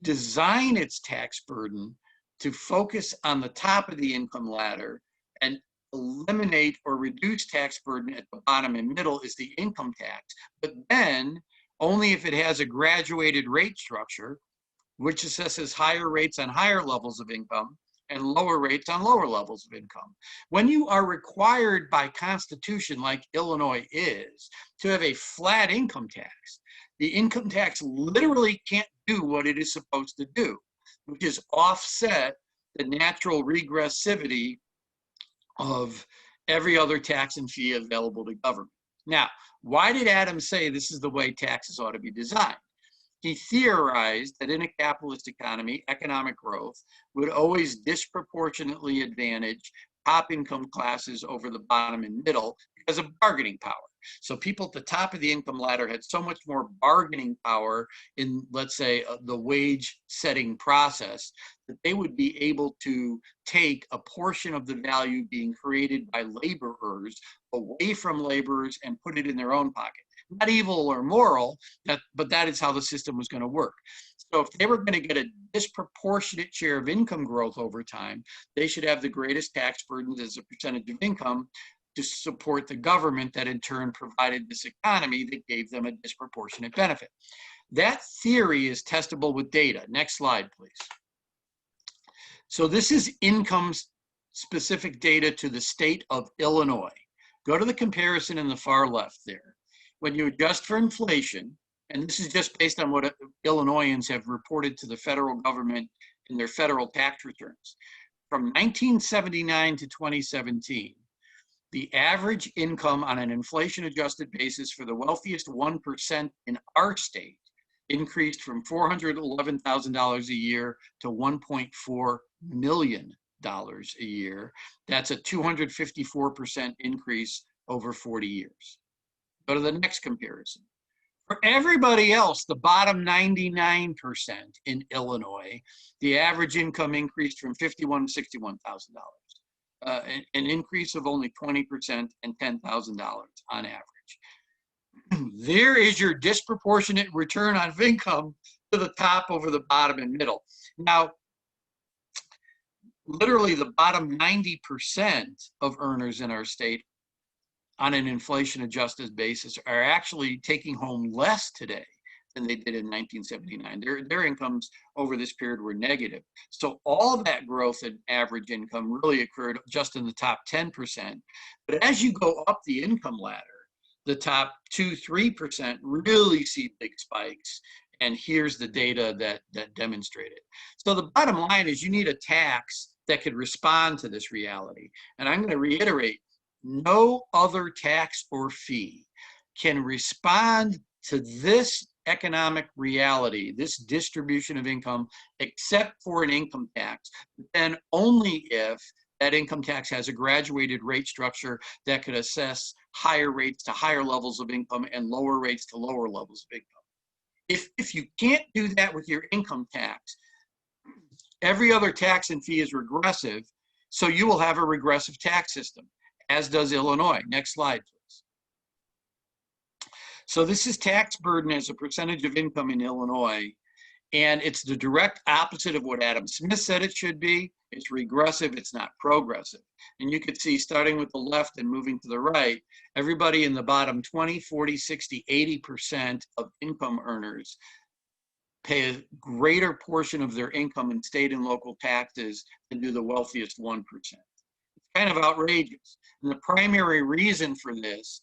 design its tax burden to focus on the top of the income ladder and eliminate or reduce tax burden at the bottom and middle is the income tax, but then only if it has a graduated rate structure, which assesses higher rates on higher levels of income and lower rates on lower levels of income. When you are required by Constitution, like Illinois is, to have a flat income tax, the income tax literally can't do what it is supposed to do, which is offset the natural regressivity of every other tax and fee available to government. Now, why did Adam say this is the way taxes ought to be designed? He theorized that in a capitalist economy, economic growth would always disproportionately advantage top income classes over the bottom and middle because of bargaining power. So people at the top of the income ladder had so much more bargaining power in, let's say, the wage setting process that they would be able to take a portion of the value being created by laborers away from laborers and put it in their own pocket. Not evil or moral, but that is how the system was going to work. So if they were going to get a disproportionate share of income growth over time, they should have the greatest tax burdens as a percentage of income to support the government that in turn provided this economy that gave them a disproportionate benefit. That theory is testable with data. Next slide, please. So this is income specific data to the state of Illinois. Go to the comparison in the far left there. When you adjust for inflation, and this is just based on what Illinoisans have reported to the federal government in their federal tax returns. From 1979 to 2017, the average income on an inflation-adjusted basis for the wealthiest 1% in our state increased from $411,000 a year to $1.4 million a year. That's a 254% increase over 40 years. Go to the next comparison. For everybody else, the bottom 99% in Illinois, the average income increased from $51,000 to $61,000, an increase of only 20% and $10,000 on average. There is your disproportionate return on income to the top over the bottom and middle. Now, literally the bottom 90% of earners in our state on an inflation adjusted basis are actually taking home less today than they did in 1979. Their incomes over this period were negative. So all that growth in average income really occurred just in the top 10%. But as you go up the income ladder, the top 2-3% really see big spikes. And here's the data that demonstrate it. So the bottom line is you need a tax that could respond to this reality. And I'm going to reiterate, no other tax or fee can respond to this economic reality, this distribution of income, except for an income tax, and only if that income tax has a graduated rate structure that could assess higher rates to higher levels of income and lower rates to lower levels of income. If you can't do that with your income tax, every other tax and fee is regressive, so you will have a regressive tax system, as does Illinois. Next slide, please. So this is tax burden as a percentage of income in Illinois, and it's the direct opposite of what Adam Smith said it should be. It's regressive, it's not progressive. And you could see, starting with the left and moving to the right, everybody in the bottom 20, 40, 60, 80% of income earners pay a greater portion of their income in state and local taxes than do the wealthiest 1%. It's kind of outrageous. And the primary reason for this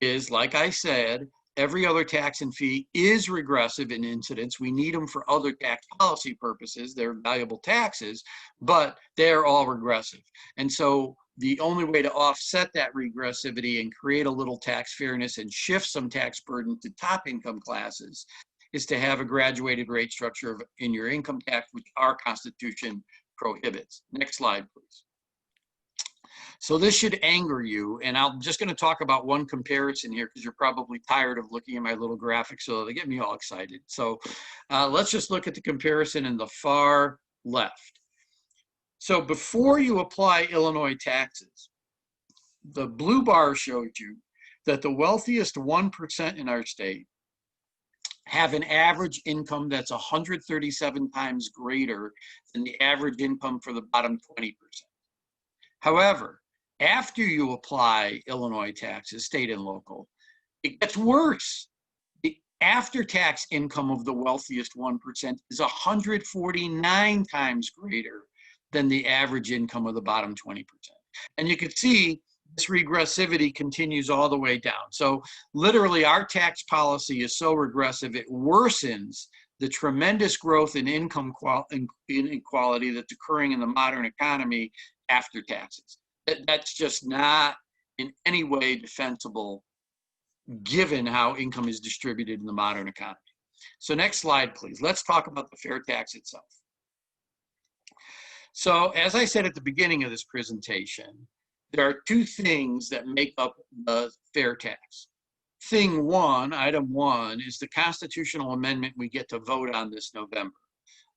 is, like I said, every other tax and fee is regressive in incidence. We need them for other tax policy purposes. They're valuable taxes, but they're all regressive. And so the only way to offset that regressivity and create a little tax fairness and shift some tax burden to top income classes is to have a graduated rate structure in your income tax, which our Constitution prohibits. Next slide, please. So this should anger you, and I'm just going to talk about one comparison here because you're probably tired of looking at my little graphics, so they get me all excited. So let's just look at the comparison in the far left. So before you apply Illinois taxes, the blue bar showed you that the wealthiest 1% in our state have an average income that's 137 times greater than the average income for the bottom 20%. However, after you apply Illinois taxes, state and local, it gets worse. The after-tax income of the wealthiest 1% is 149 times greater than the average income of the bottom 20%. And you can see this regressivity continues all the way down. So literally our tax policy is so regressive, it worsens the tremendous growth in income inequality that's occurring in the modern economy after taxes. That's just not in any way defensible given how income is distributed in the modern economy. So next slide, please. Let's talk about the fair tax itself. So as I said at the beginning of this presentation, there are two things that make up the fair tax. Thing one, item one, is the constitutional amendment we get to vote on this November.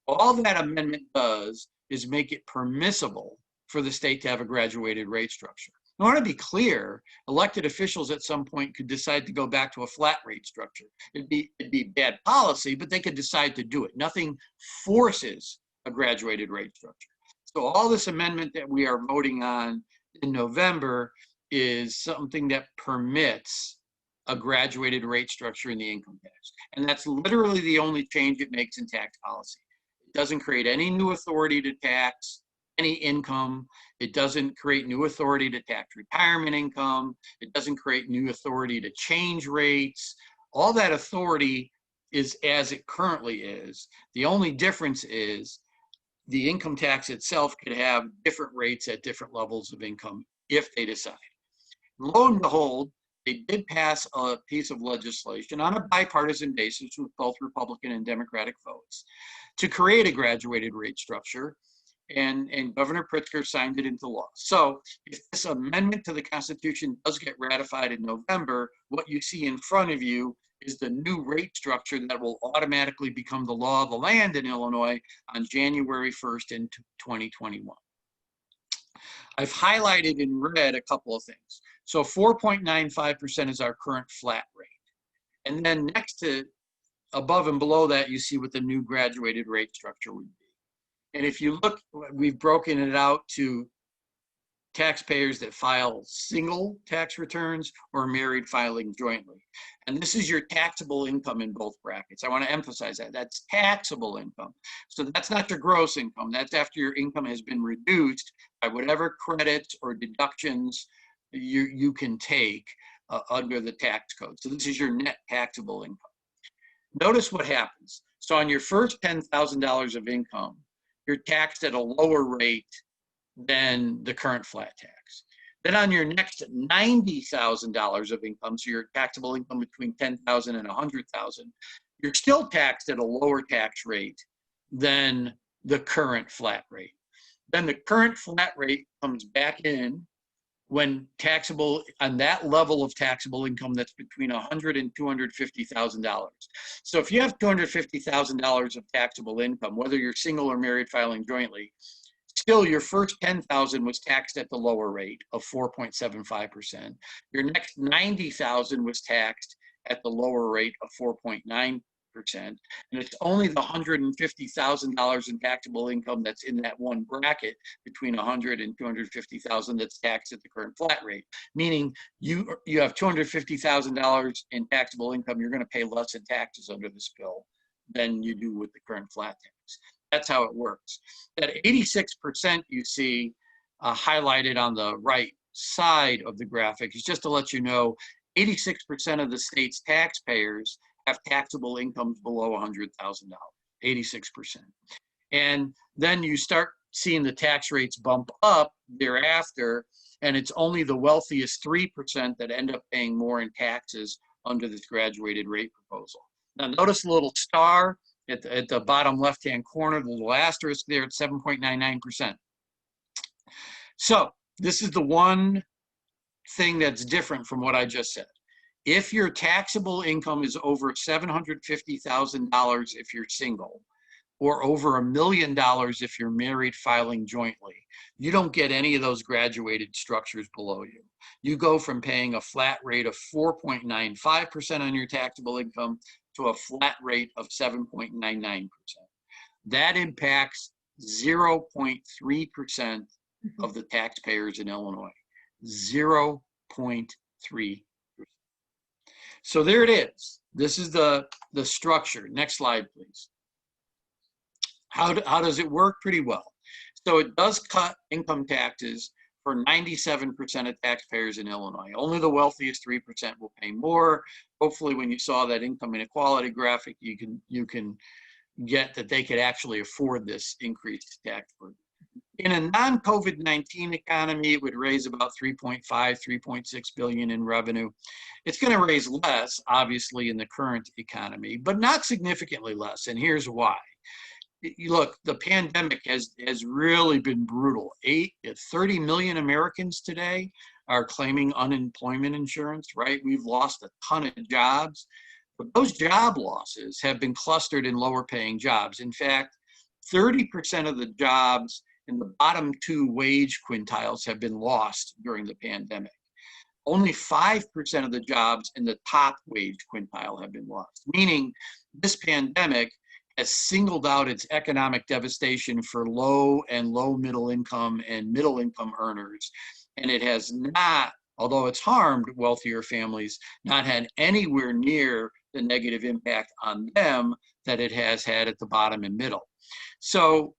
All that amendment does is make it permissible for the state to have a graduated rate structure. I want to be clear, elected officials at some point could decide to go back to a flat rate structure. It'd be bad policy, but they could decide to do it. Nothing forces a graduated rate structure. So all this amendment that we are voting on in November is something that permits a graduated rate structure in the income tax. And that's literally the only change it makes in tax policy. It doesn't create any new authority to tax any income. It doesn't create new authority to tax retirement income. It doesn't create new authority to change rates. All that authority is as it currently is. The only difference is the income tax itself could have different rates at different levels of income if they decide. Lo and behold, they did pass a piece of legislation on a bipartisan basis with both Republican and Democratic votes to create a graduated rate structure, and Governor Pritzker signed it into law. So if this amendment to the Constitution does get ratified in November, what you see in front of you is the new rate structure that will automatically become the law of the land in Illinois on January 1st in 2021. I've highlighted in red a couple of things. So 4.95% is our current flat rate. And then next to, above and below that, you see what the new graduated rate structure would be. And if you look, we've broken it out to taxpayers that file single tax returns or married filing jointly. And this is your taxable income in both brackets. I want to emphasize that. That's taxable income. So that's not your gross income. That's after your income has been reduced by whatever credits or deductions you can take under the tax code. So this is your net taxable income. Notice what happens. So on your first $10,000 of income, you're taxed at a lower rate than the current flat tax. Then on your next $90,000 of income, so your taxable income between $10,000 and $100,000, you're still taxed at a lower tax rate than the current flat rate. Then the current flat rate comes back in when taxable, on that level of taxable income that's between $100,000 and $250,000. So if you have $250,000 of taxable income, whether you're single or married filing jointly, still your first $10,000 was taxed at the lower rate of 4.75%. Your next $90,000 was taxed at the lower rate of 4.9%. And it's only the $150,000 in taxable income that's in that one bracket between $100,000 and $250,000 that's taxed at the current flat rate. Meaning you have $250,000 in taxable income, you're going to pay less in taxes under this bill than you do with the current flat tax. That's how it works. That 86% you see highlighted on the right side of the graphic is just to let you know 86% of the state's taxpayers have taxable incomes below $100,000, 86%. And then you start seeing the tax rates bump up thereafter, and it's only the wealthiest 3% that end up paying more in taxes under this graduated rate proposal. Now notice the little star at the bottom left-hand corner, the little asterisk there at 7.99%. So this is the one thing that's different from what I just said. If your taxable income is over $750,000 if you're single, or over $1 million if you're married filing jointly, you don't get any of those graduated structures below you. You go from paying a flat rate of 4.95% on your taxable income to a flat rate of 7.99%. That impacts 0.3% of the taxpayers in Illinois. 0.3%. So there it is. This is the structure. Next slide, please. How does it work? Pretty well. So it does cut income taxes for 97% of taxpayers in Illinois. Only the wealthiest 3% will pay more. Hopefully when you saw that income inequality graphic, you can get that they could actually afford this increased tax burden. In a non-COVID-19 economy, it would raise about 3.6 billion in revenue. It's going to raise less, obviously, in the current economy, but not significantly less. And here's why. Look, the pandemic has really been brutal. 30 million Americans today are claiming unemployment insurance, right? We've lost a ton of jobs, but those job losses have been clustered in lower paying jobs. In fact, 30% of the jobs in the bottom two wage quintiles have been lost during the pandemic. Only 5% of the jobs in the top wage quintile have been lost, meaning this pandemic has singled out its economic devastation for low and low middle income and middle income earners. And it has not, although it's harmed wealthier families, not had anywhere near the negative impact on them that it has had at the bottom and middle. So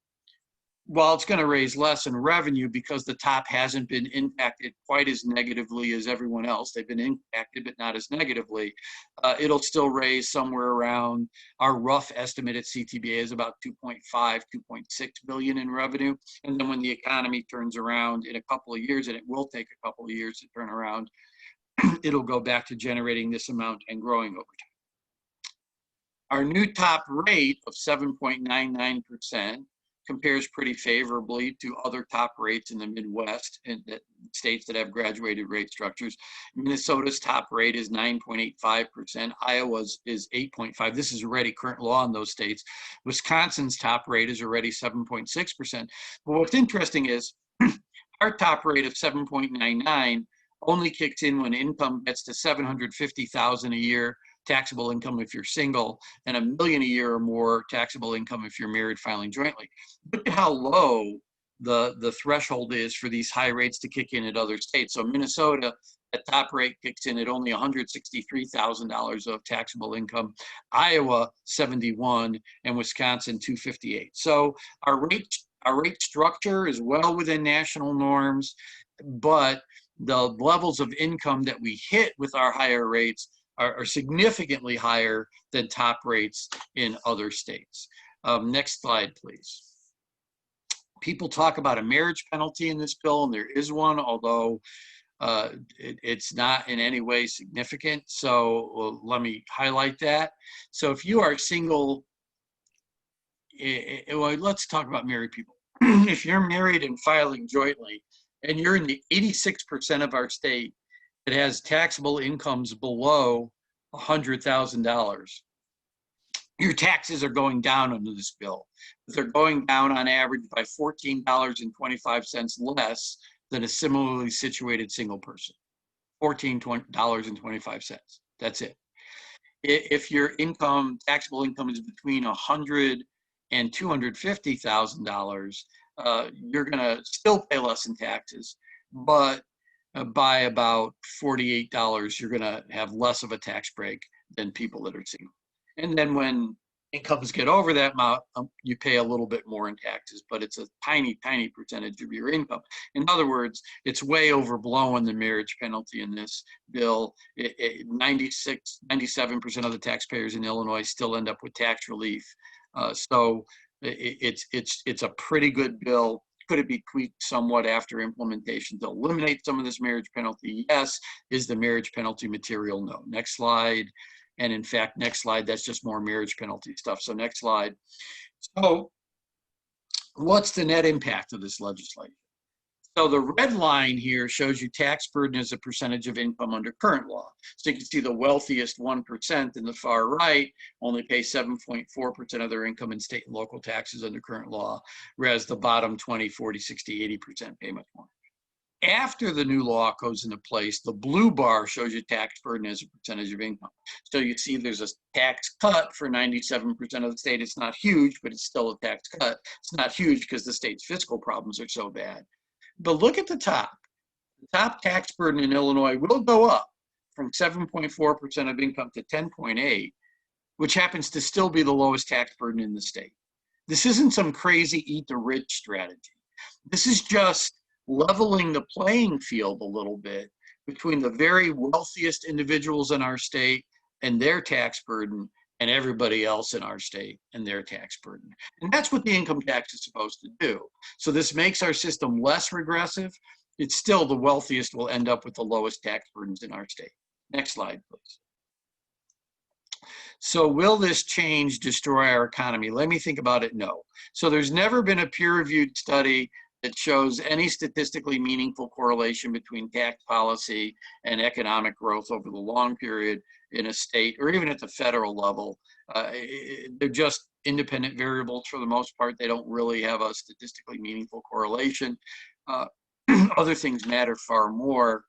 while it's going to raise less in revenue because the top hasn't been impacted quite as negatively as everyone else, they've been impacted but not as negatively, it'll still raise somewhere around, our rough estimate at CTBA is about 2.5, 2.6 billion in revenue. And then when the economy turns around in a couple of years, and it will take a couple of years to turn around, it'll go back to generating this amount and growing over time. Our new top rate of 7.99% compares pretty favorably to other top rates in the Midwest and states that have graduated rate structures. Minnesota's top rate is 9.85%. Iowa's is 8.5%. This is already current law in those states. Wisconsin's top rate is already 7.6%. But what's interesting is our top rate of 7.99 only kicks in when income gets to $750,000 a year taxable income if you're single, and $1 million a year or more taxable income if you're married filing jointly. Look at how low the threshold is for these high rates to kick in at other states. So Minnesota, that top rate kicks in at only $163,000 of taxable income, Iowa 71, and Wisconsin 258. So our rate structure is well within national norms, but the levels of income that we hit with our higher rates are significantly higher than top rates in other states. Next slide, please. People talk about a marriage penalty in this bill, and there is one, although it's not in any way significant. So let me highlight that. So if you are single, well, let's talk about married people. If you're married and filing jointly, and you're in the 86% of our state that has taxable incomes below $100,000, your taxes are going down under this bill. They're going down on average by $14.25 less than a similarly situated single person. $14.25. That's it. If your taxable income is between $100,000 and $250,000, you're gonna still pay less in taxes, but by about $48, you're gonna have less of a tax break than people that are single. And then when incomes get over that amount, you pay a little bit more in taxes, but it's a tiny, tiny percentage of your income. In other words, it's way overblowing the marriage penalty in this bill. 97% of the taxpayers in Illinois still end up with tax relief. So it's a pretty good bill. Could it be tweaked somewhat after implementation to eliminate some of this marriage penalty? Yes. Is the marriage penalty material? No. Next slide. And in fact, next slide, that's just more marriage penalty stuff. So next slide. So what's the net impact of this legislation? So the red line here shows you tax burden as a percentage of income under current law. So you can see the wealthiest 1% in the far right only pay 7.4% of their income in state and local taxes under current law, whereas the bottom 20, 40, 60, 80% pay much more. After the new law goes into place, the blue bar shows you tax burden as a percentage of income. So you see there's a tax cut for 97% of the state. It's not huge, but it's still a tax cut. It's not huge because the state's fiscal problems are so bad. But look at the top. The top tax burden in Illinois will go up from 7.4% of income to 10.8%, which happens to still be the lowest tax burden in the state. This isn't some crazy eat the rich strategy. This is just leveling the playing field a little bit between the very wealthiest individuals in our state and their tax burden and everybody else in our state and their tax burden. And that's what the income tax is supposed to do. So this makes our system less regressive. It's still the wealthiest will end up with the lowest tax burdens in our state. Next slide, please. So will this change destroy our economy? Let me think about it. No. So there's never been a peer-reviewed study that shows any statistically meaningful correlation between tax policy and economic growth over the long period in a state or even at the federal level. They're just independent variables for the most part. They don't really have a statistically meaningful correlation. Other things matter far more.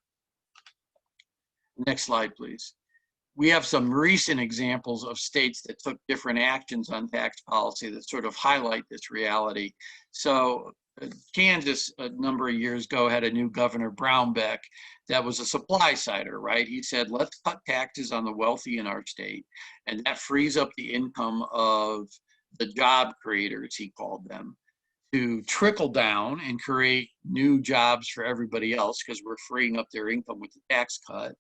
Next slide, please. We have some recent examples of states that took different actions on tax policy that sort of highlight this reality. So Kansas, a number of years ago, had a new governor, Brownback, that was a supply sider, right? He said, let's cut taxes on the wealthy in our state, and that frees up the income of the job creators, he called them, to trickle down and create new jobs for everybody else because we're freeing up their income with the tax cut.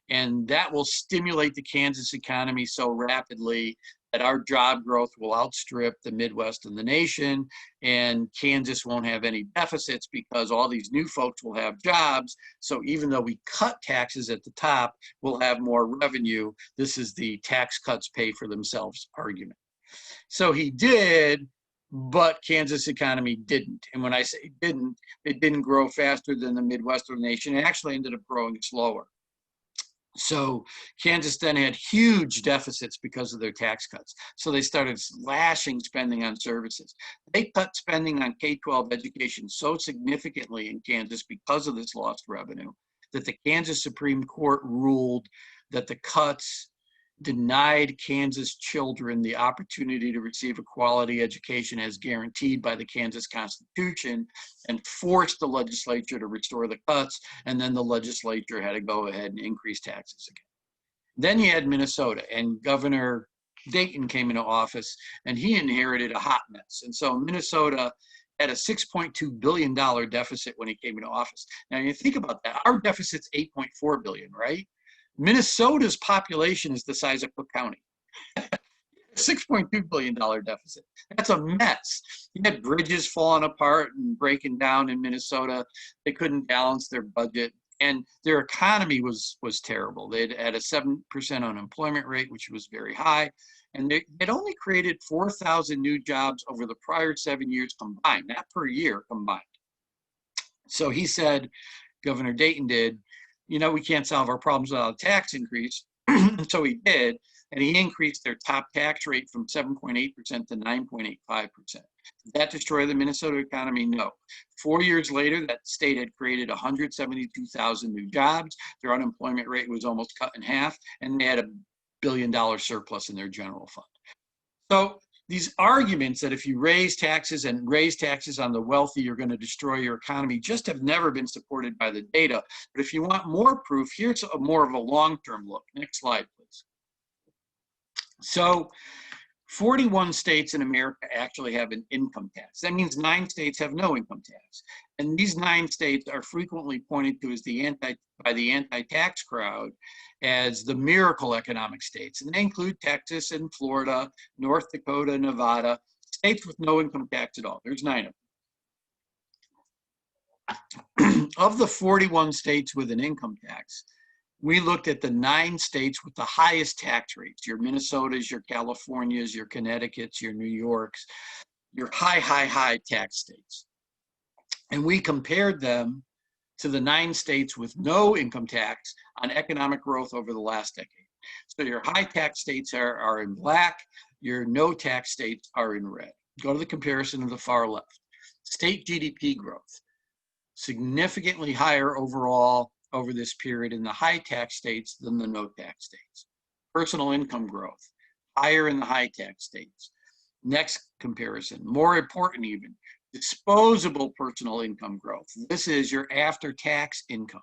And that will stimulate the Kansas economy so rapidly that our job growth will outstrip the Midwest and the nation, and Kansas won't have any deficits because all these new folks will have jobs. So even though we cut taxes at the top, we'll have more revenue. This is the tax cuts pay for themselves argument. So he did, but Kansas economy didn't. And when I say didn't, it didn't grow faster than the Midwestern nation. It actually ended up growing slower. So Kansas then had huge deficits because of their tax cuts. So they started slashing spending on services. They cut spending on K-12 education so significantly in Kansas because of this lost revenue that the Kansas Supreme Court ruled that the cuts denied Kansas children the opportunity to receive a quality education as guaranteed by the Kansas Constitution, and forced the legislature to restore the cuts, and then the legislature had to go ahead and increase taxes again. Then you had Minnesota, and Governor Dayton came into office, and he inherited a hot mess. And so Minnesota had a $6.2 billion deficit when he came into office. Now you think about that, our deficit's $8.4 billion, right? Minnesota's population is the size of Cook County. $6.2 billion deficit. That's a mess. You had bridges falling apart and breaking down in Minnesota. They couldn't balance their budget, and their economy was terrible. They had a 7% unemployment rate, which was very high, and they'd only created 4,000 new jobs over the prior 7 years combined, not per year combined. So he said, Governor Dayton did, you know, we can't solve our problems without a tax increase. And so he did, and he increased their top tax rate from 7.8% to 9.85%. Did that destroy the Minnesota economy? No. 4 years later, that state had created 172,000 new jobs. Their unemployment rate was almost cut in half, and they had $1 billion surplus in their general fund. So these arguments that if you raise taxes and raise taxes on the wealthy, you're going to destroy your economy, just have never been supported by the data. But if you want more proof, here's more of a long-term look. Next slide, please. So 41 states in America actually have an income tax. That means 9 states have no income tax. And these 9 states are frequently pointed to as by the anti-tax crowd as the miracle economic states. And they include Texas and Florida, North Dakota, Nevada, states with no income tax at all. There's 9 of them. Of the 41 states with an income tax, we looked at the 9 states with the highest tax rates, your Minnesotas, your Californias, your Connecticut's, your New York's, your high tax states. And we compared them to the 9 states with no income tax on economic growth over the last decade. So your high tax states are in black, your no tax states are in red. Go to the comparison of the far left. State GDP growth, significantly higher overall over this period in the high tax states than the no tax states. Personal income growth, higher in the high tax states. Next comparison, more important even, disposable personal income growth. This is your after-tax income.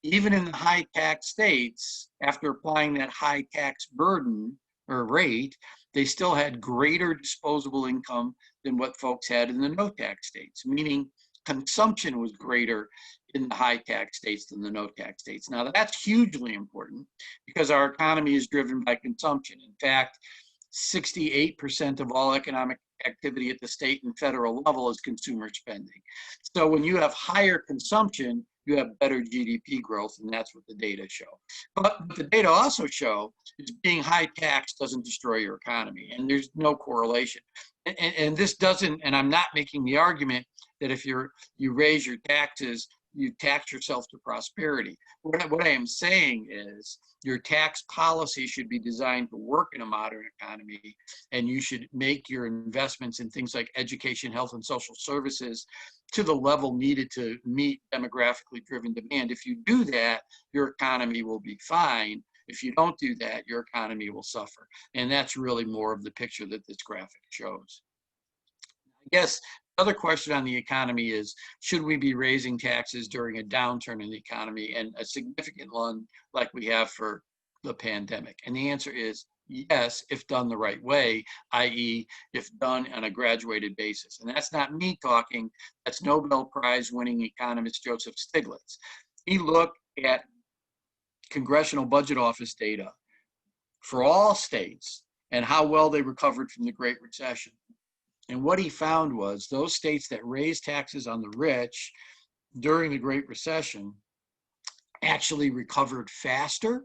Even in the high tax states, after applying that high tax burden or rate, they still had greater disposable income than what folks had in the no tax states, meaning consumption was greater in the high tax states than the no tax states. Now that's hugely important because our economy is driven by consumption. In fact, 68% of all economic activity at the state and federal level is consumer spending. So when you have higher consumption, you have better GDP growth, and that's what the data show. But the data also show is being high tax doesn't destroy your economy, and there's no correlation. And this doesn't, and I'm not making the argument that if you raise your taxes, you tax yourself to prosperity. What I am saying is your tax policy should be designed to work in a modern economy, and you should make your investments in things like education, health, and social services to the level needed to meet demographically driven demand. If you do that, your economy will be fine. If you don't do that, your economy will suffer. And that's really more of the picture that this graphic shows. I guess the other question on the economy is, should we be raising taxes during a downturn in the economy, and a significant one like we have for the pandemic? And the answer is yes, if done the right way, i.e. if done on a graduated basis. And that's not me talking, that's Nobel Prize winning economist Joseph Stiglitz. He looked at Congressional Budget Office data for all states and how well they recovered from the Great Recession. And what he found was those states that raised taxes on the rich during the Great Recession actually recovered faster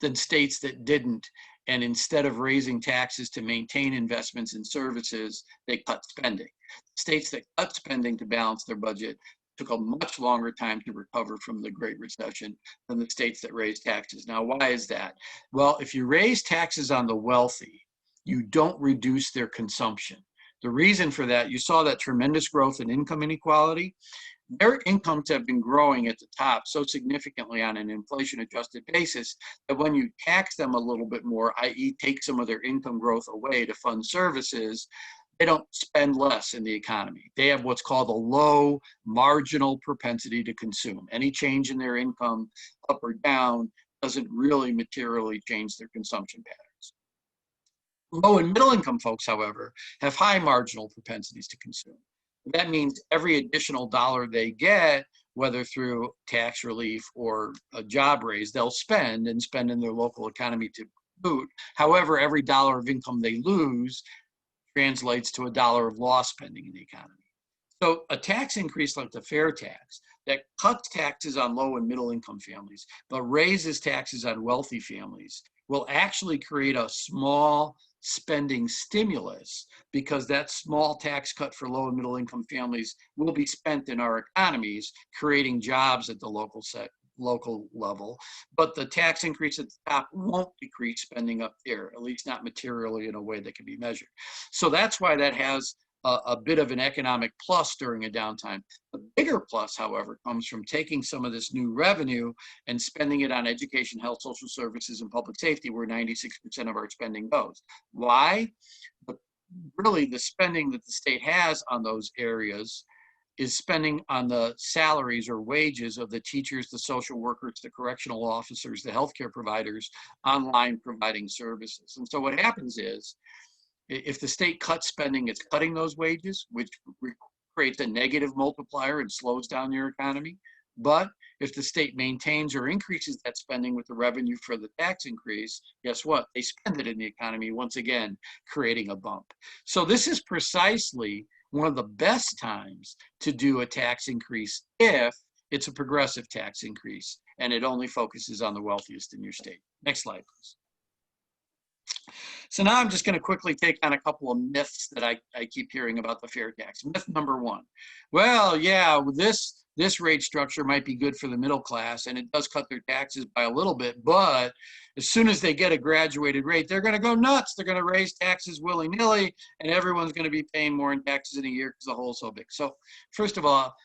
than states that didn't. And instead of raising taxes to maintain investments in services, they cut spending. States that cut spending to balance their budget took a much longer time to recover from the Great Recession than the states that raised taxes. Now, why is that? Well, if you raise taxes on the wealthy, you don't reduce their consumption. The reason for that, you saw that tremendous growth in income inequality. their incomes have been growing at the top so significantly on an inflation-adjusted basis that when you tax them a little bit more, i.e. take some of their income growth away to fund services, they don't spend less in the economy. They have what's called a low marginal propensity to consume. Any change in their income, up or down, doesn't really materially change their consumption patterns. Low and middle income folks, however, have high marginal propensities to consume. That means every additional dollar they get, whether through tax relief or a job raise, they'll spend and spend in their local economy to boot. However, every dollar of income they lose translates to a dollar of lost spending in the economy. So a tax increase like the fair tax that cuts taxes on low and middle income families, but raises taxes on wealthy families will actually create a small spending stimulus, because that small tax cut for low and middle income families will be spent in our economies, creating jobs at the local level. But the tax increase at the top won't decrease spending up there, at least not materially in a way that can be measured. So that's why that has a bit of an economic plus during a downtime. The bigger plus, however, comes from taking some of this new revenue and spending it on education, health, social services, and public safety, where 96% of our spending goes. Why? Really, the spending that the state has on those areas is spending on the salaries or wages of the teachers, the social workers, the correctional officers, the healthcare providers online providing services. And so what happens is, if the state cuts spending, it's cutting those wages, which creates a negative multiplier and slows down your economy. But if the state maintains or increases that spending with the revenue for the tax increase, guess what? They spend it in the economy, once again, creating a bump. So this is precisely one of the best times to do a tax increase if it's a progressive tax increase and it only focuses on the wealthiest in your state. Next slide, please. So now I'm just going to quickly take on a couple of myths that I keep hearing about the fair tax. Myth number one, well, yeah, this rate structure might be good for the middle class, and it does cut their taxes by a little bit, but as soon as they get a graduated rate, they're going to go nuts. They're going to raise taxes willy-nilly, and everyone's going to be paying more in taxes in a year because the hole's so big. So first of all,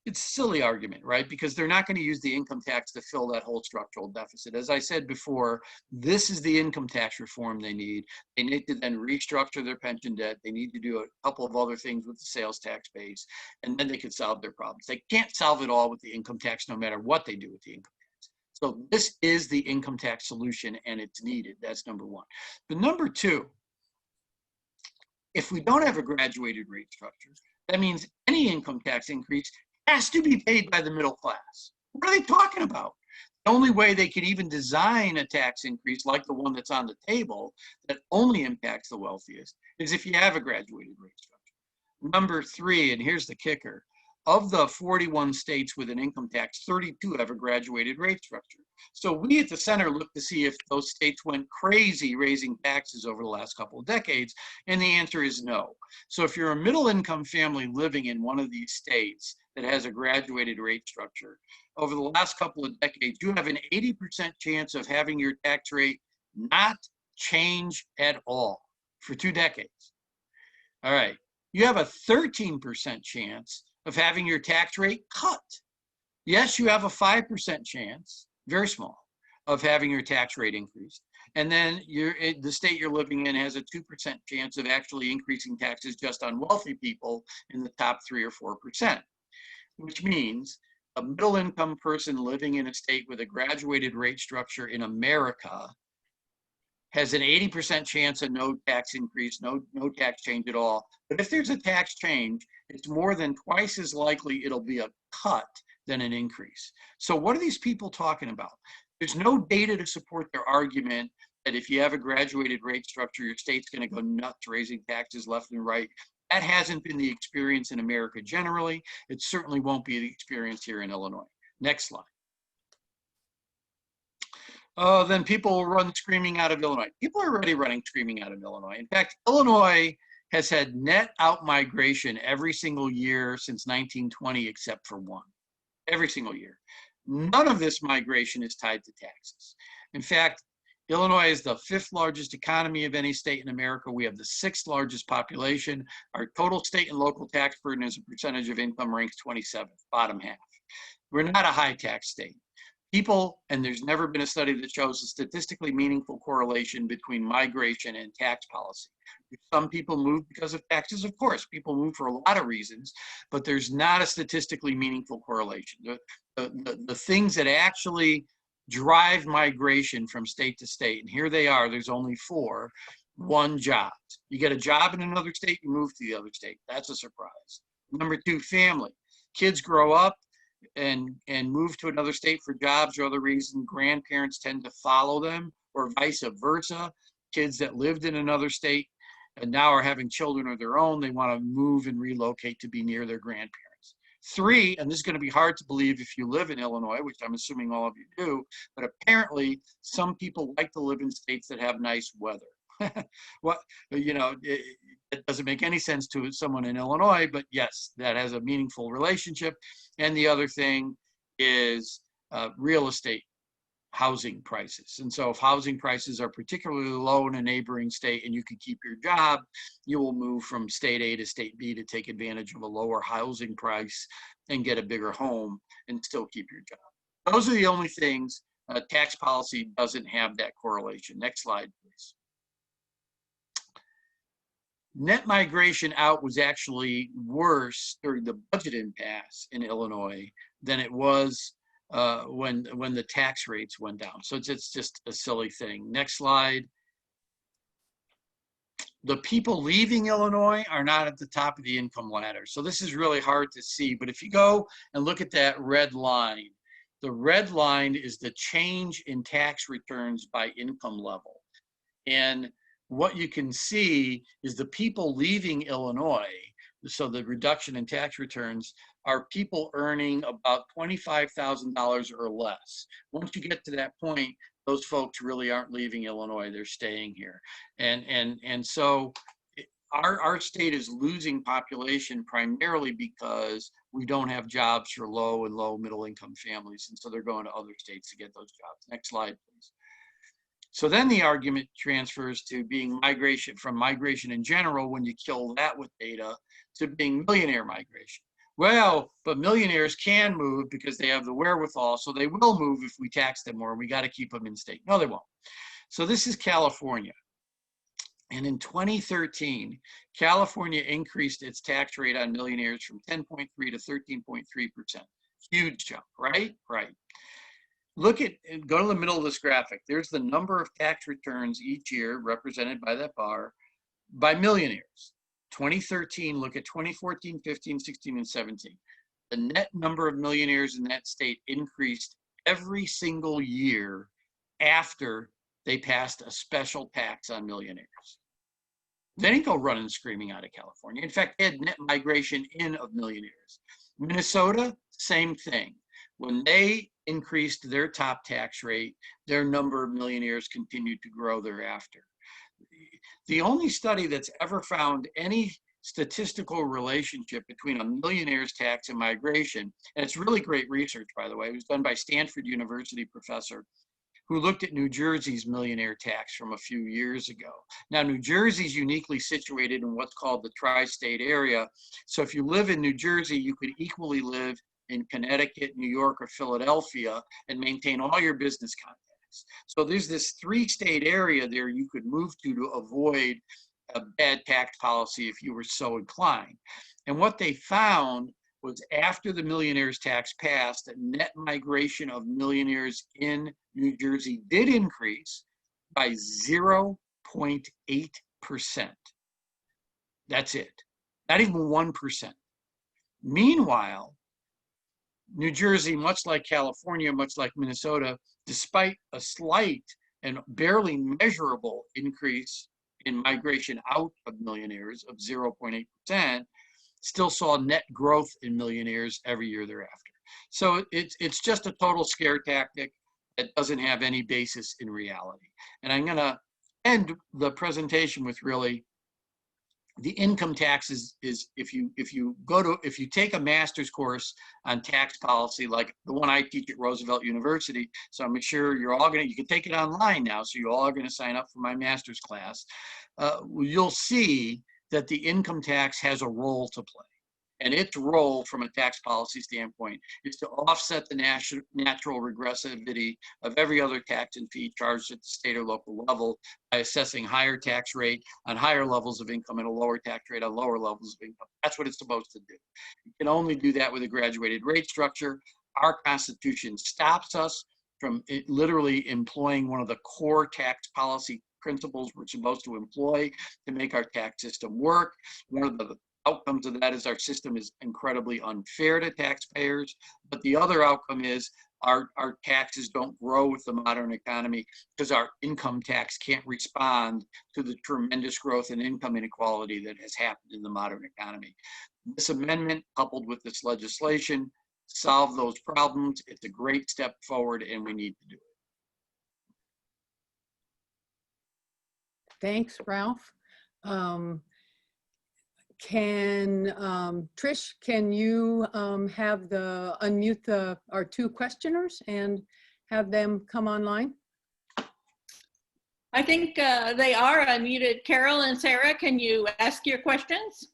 it's a silly argument, right? Because they're not going to use the income tax to fill that whole structural deficit. As I said before, this is the income tax reform they need. They need to then restructure their pension debt. They need to do a couple of other things with the sales tax base, and then they can solve their problems. They can't solve it all with the income tax, no matter what they do with the income tax. So this is the income tax solution, and it's needed. That's number one. But number two, if we don't have a graduated rate structure, that means any income tax increase has to be paid by the middle class. What are they talking about? The only way they could even design a tax increase like the one that's on the table that only impacts the wealthiest is if you have a graduated rate structure. Number three, and here's the kicker, of the 41 states with an income tax, 32 have a graduated rate structure. So we at the center look to see if those states went crazy raising taxes over the last couple of decades, and the answer is no. So if you're a middle income family living in one of these states that has a graduated rate structure, over the last couple of decades, you have an 80% chance of having your tax rate not change at all for 2 decades. All right, you have a 13% chance of having your tax rate cut. Yes, you have a 5% chance, very small, of having your tax rate increased. And then the state you're living in has a 2% chance of actually increasing taxes just on wealthy people in the top 3 or 4%, which means a middle income person living in a state with a graduated rate structure in America has an 80% chance of no tax increase, no tax change at all. But if there's a tax change, it's more than twice as likely it'll be a cut than an increase. So what are these people talking about? There's no data to support their argument that if you have a graduated rate structure, your state's going to go nuts raising taxes left and right. That hasn't been the experience in America generally. It certainly won't be the experience here in Illinois. Next slide. Oh, then people will run screaming out of Illinois. People are already running screaming out of Illinois. In fact, Illinois has had net out-migration every single year since 1920 except for one. Every single year. None of this migration is tied to taxes. In fact, Illinois is the 5th largest economy of any state in America. We have the 6th largest population. Our total state and local tax burden as a percentage of income ranks 27th, bottom half. We're not a high tax state. People, and there's never been a study that shows a statistically meaningful correlation between migration and tax policy. Some people move because of taxes, of course. People move for a lot of reasons, but there's not a statistically meaningful correlation. The things that actually drive migration from state to state, and here they are, there's only 4. 1, jobs. You get a job in another state, you move to the other state. That's a surprise. Number 2, family. Kids grow up and move to another state for jobs or other reasons. Grandparents tend to follow them, or vice versa. Kids that lived in another state and now are having children of their own, they want to move and relocate to be near their grandparents. 3, and this is going to be hard to believe if you live in Illinois, which I'm assuming all of you do, but apparently some people like to live in states that have nice weather. What, you know, it doesn't make any sense to someone in Illinois, but yes, that has a meaningful relationship. And the other thing is real estate, housing prices. And so if housing prices are particularly low in a neighboring state and you can keep your job, you will move from state A to state B to take advantage of a lower housing price and get a bigger home and still keep your job. Those are the only things. Tax policy doesn't have that correlation. Next slide, please. Net migration out was actually worse during the budget impasse in Illinois than it was when the tax rates went down. So it's just a silly thing. Next slide. The people leaving Illinois are not at the top of the income ladder. So this is really hard to see, but if you go and look at that red line, the red line is the change in tax returns by income level. And what you can see is the people leaving Illinois, so the reduction in tax returns, are people earning about $25,000 or less. Once you get to that point, those folks really aren't leaving Illinois, they're staying here. And so our state is losing population primarily because we don't have jobs for low and low middle income families. And so they're going to other states to get those jobs. Next slide, please. So then the argument transfers to being migration in general, when you kill that with data, to being millionaire migration. Well, but millionaires can move because they have the wherewithal, so they will move if we tax them more. We got to keep them in state. No, they won't. So this is California. And in 2013, California increased its tax rate on millionaires from 10.3 to 13.3%. Huge jump, right? Right. Look at, go to the middle of this graphic. There's the number of tax returns each year represented by that bar by millionaires. 2013, look at 2014, 15, 16, and 17. The net number of millionaires in that state increased every single year after they passed a special tax on millionaires. They didn't go running screaming out of California. In fact, they had net migration in of millionaires. Minnesota, same thing. When they increased their top tax rate, their number of millionaires continued to grow thereafter. The only study that's ever found any statistical relationship between a millionaire's tax and migration, and it's really great research, by the way, it was done by Stanford University professor who looked at New Jersey's millionaire tax from a few years ago. Now, New Jersey's uniquely situated in what's called the tri-state area. So if you live in New Jersey, you could equally live in Connecticut, New York, or Philadelphia and maintain all your business contacts. So there's this 3-state area there you could move to avoid a bad tax policy if you were so inclined. And what they found was after the millionaire's tax passed, that net migration of millionaires in New Jersey did increase by 0.8%. That's it, not even 1%. Meanwhile, New Jersey, much like California, much like Minnesota, despite a slight and barely measurable increase in migration out of millionaires of 0.8%, still saw net growth in millionaires every year thereafter. So it's just a total scare tactic that doesn't have any basis in reality. And I'm gonna end the presentation with really the income tax is if you take a master's course on tax policy like the one I teach at Roosevelt University, so I'm sure you're all you can take it online now, so you're all gonna sign up for my master's class, you'll see that the income tax has a role to play. And its role from a tax policy standpoint is to offset the natural regressivity of every other tax and fee charged at the state or local level by assessing higher tax rate on higher levels of income and a lower tax rate on lower levels of income. That's what it's supposed to do. You can only do that with a graduated rate structure. Our Constitution stops us from literally employing one of the core tax policy principles we're supposed to employ to make our tax system work. One of the outcomes of that is our system is incredibly unfair to taxpayers, but the other outcome is our taxes don't grow with the modern economy because our income tax can't respond to the tremendous growth in income inequality that has happened in the modern economy. This amendment, coupled with this legislation, solve those problems. It's a great step forward, and we need to do it. Thanks, Ralph. Trish, can you unmute our two questioners and have them come online? I think they are unmuted. Carol and Sarah, can you ask your questions?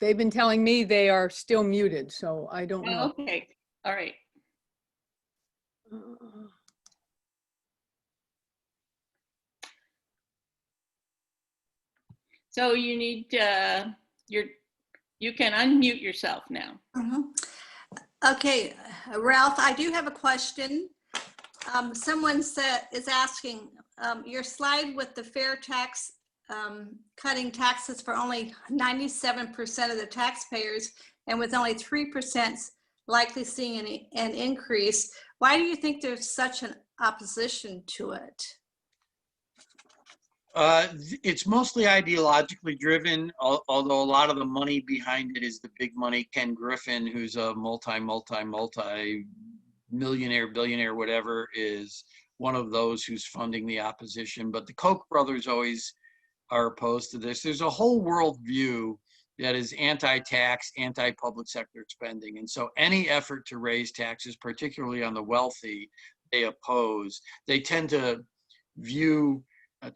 They've been telling me they are still muted, so I don't know. Okay, all right. So you need, you can unmute yourself now. Okay, Ralph, I do have a question. Someone is asking, your slide with the fair tax, cutting taxes for only 97% of the taxpayers and with only 3% likely seeing an increase. Why do you think there's such an opposition to it? It's mostly ideologically driven, although a lot of the money behind it is the big money. Ken Griffin, who's a multi-millionaire, billionaire, whatever, is one of those who's funding the opposition. But the Koch brothers always are opposed to this. There's a whole worldview that is anti-tax, anti-public sector spending. And so any effort to raise taxes, particularly on the wealthy, they oppose. They tend to view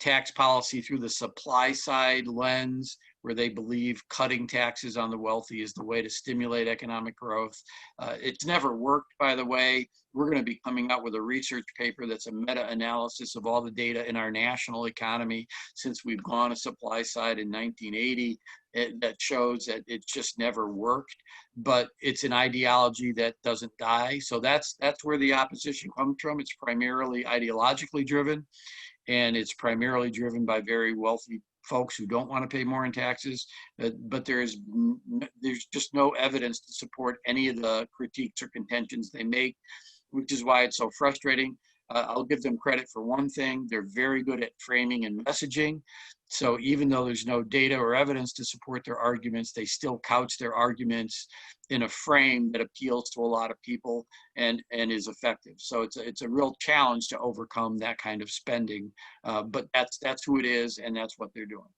tax policy through the supply side lens, where they believe cutting taxes on the wealthy is the way to stimulate economic growth. It's never worked, by the way. We're going to be coming out with a research paper that's a meta-analysis of all the data in our national economy since we've gone to supply side in 1980 that shows that it's just never worked. But it's an ideology that doesn't die. So that's where the opposition comes from. It's primarily ideologically driven. And it's primarily driven by very wealthy folks who don't want to pay more in taxes. But there's just no evidence to support any of the critiques or contentions they make, which is why it's so frustrating. I'll give them credit for one thing. They're very good at framing and messaging. So even though there's no data or evidence to support their arguments, they still couch their arguments in a frame that appeals to a lot of people and is effective. So it's a real challenge to overcome that kind of spending. But that's who it is, and that's what they're doing.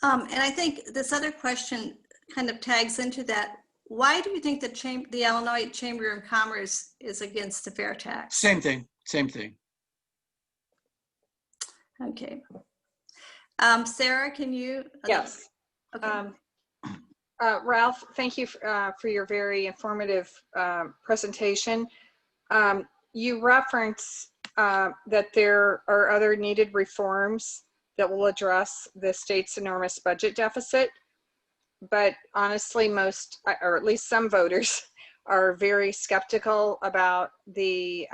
And I think this other question kind of tags into that. Why do you think the Illinois Chamber of Commerce is against the fair tax? Same thing. Okay. Sarah, can you? Yes. Okay. Ralph, thank you for your very informative presentation. You reference that there are other needed reforms that will address the state's enormous budget deficit. But honestly, most, or at least some voters, are very skeptical about the